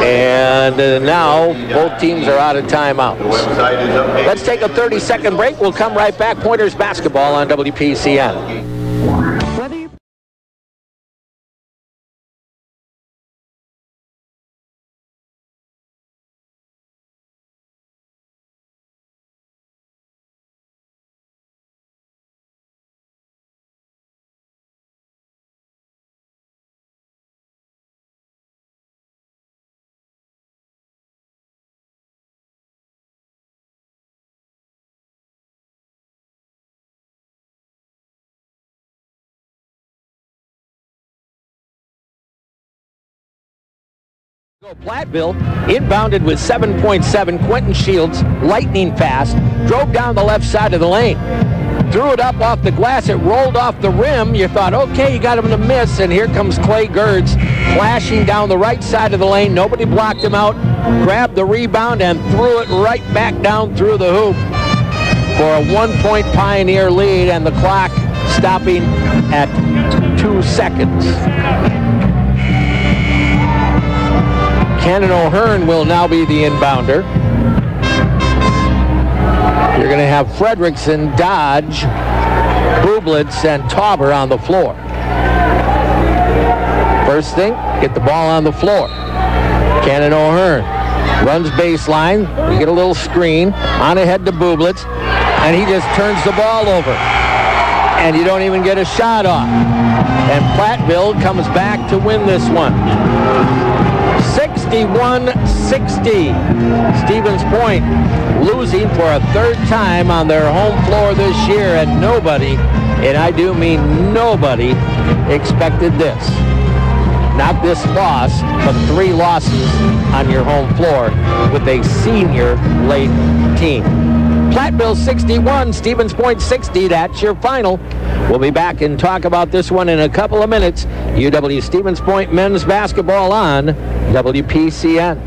And now both teams are out of timeouts. Let's take a 30-second break. We'll come right back. Pointers basketball on WPCN. Platteville inbounded with 7.7. Quentin Shields, lightning fast, drove down the left side of the lane. Threw it up off the glass. It rolled off the rim. You thought, okay, you got him to miss. And here comes Clay Gertz flashing down the right side of the lane. Nobody blocked him out. Grabbed the rebound and threw it right back down through the hoop for a 1-point Pioneer lead, and the clock stopping at 2 seconds. Cannon O'Hearn will now be the inbounder. You're going to have Fredrickson, Dodge, Bublitz, and Tauber on the floor. First thing, get the ball on the floor. Cannon O'Hearn runs baseline. You get a little screen on ahead to Bublitz, and he just turns the ball over. And you don't even get a shot off. And Platteville comes back to win this one. 61-60. Stevens Point losing for a 3rd time on their home floor this year, and nobody, and I do mean nobody, expected this. Not this loss, but 3 losses on your home floor with a senior-laden team. Platteville 61, Stevens Point 60. That's your final. We'll be back and talk about this one in a couple of minutes. UW Stevens Point men's basketball on WPCN.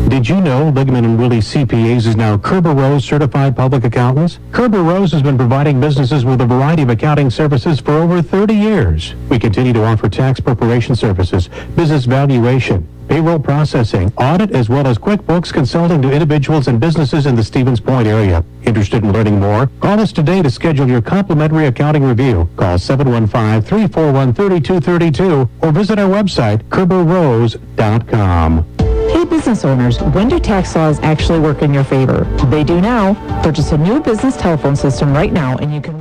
Did you know Ligman & Willie CPAs is now Kerber Rose certified public accountants? Kerber Rose has been providing businesses with a variety of accounting services for over 30 years. We continue to offer tax preparation services, business valuation, payroll processing, audit, as well as QuickBooks consulting to individuals and businesses in the Stevens Point area. Interested in learning more? Call us today to schedule your complimentary accounting review. Call 715-341-3232 or visit our website, KerberRose.com. Hey business owners, when do tax laws actually work in your favor? They do now. Purchase a new business telephone system right now and you can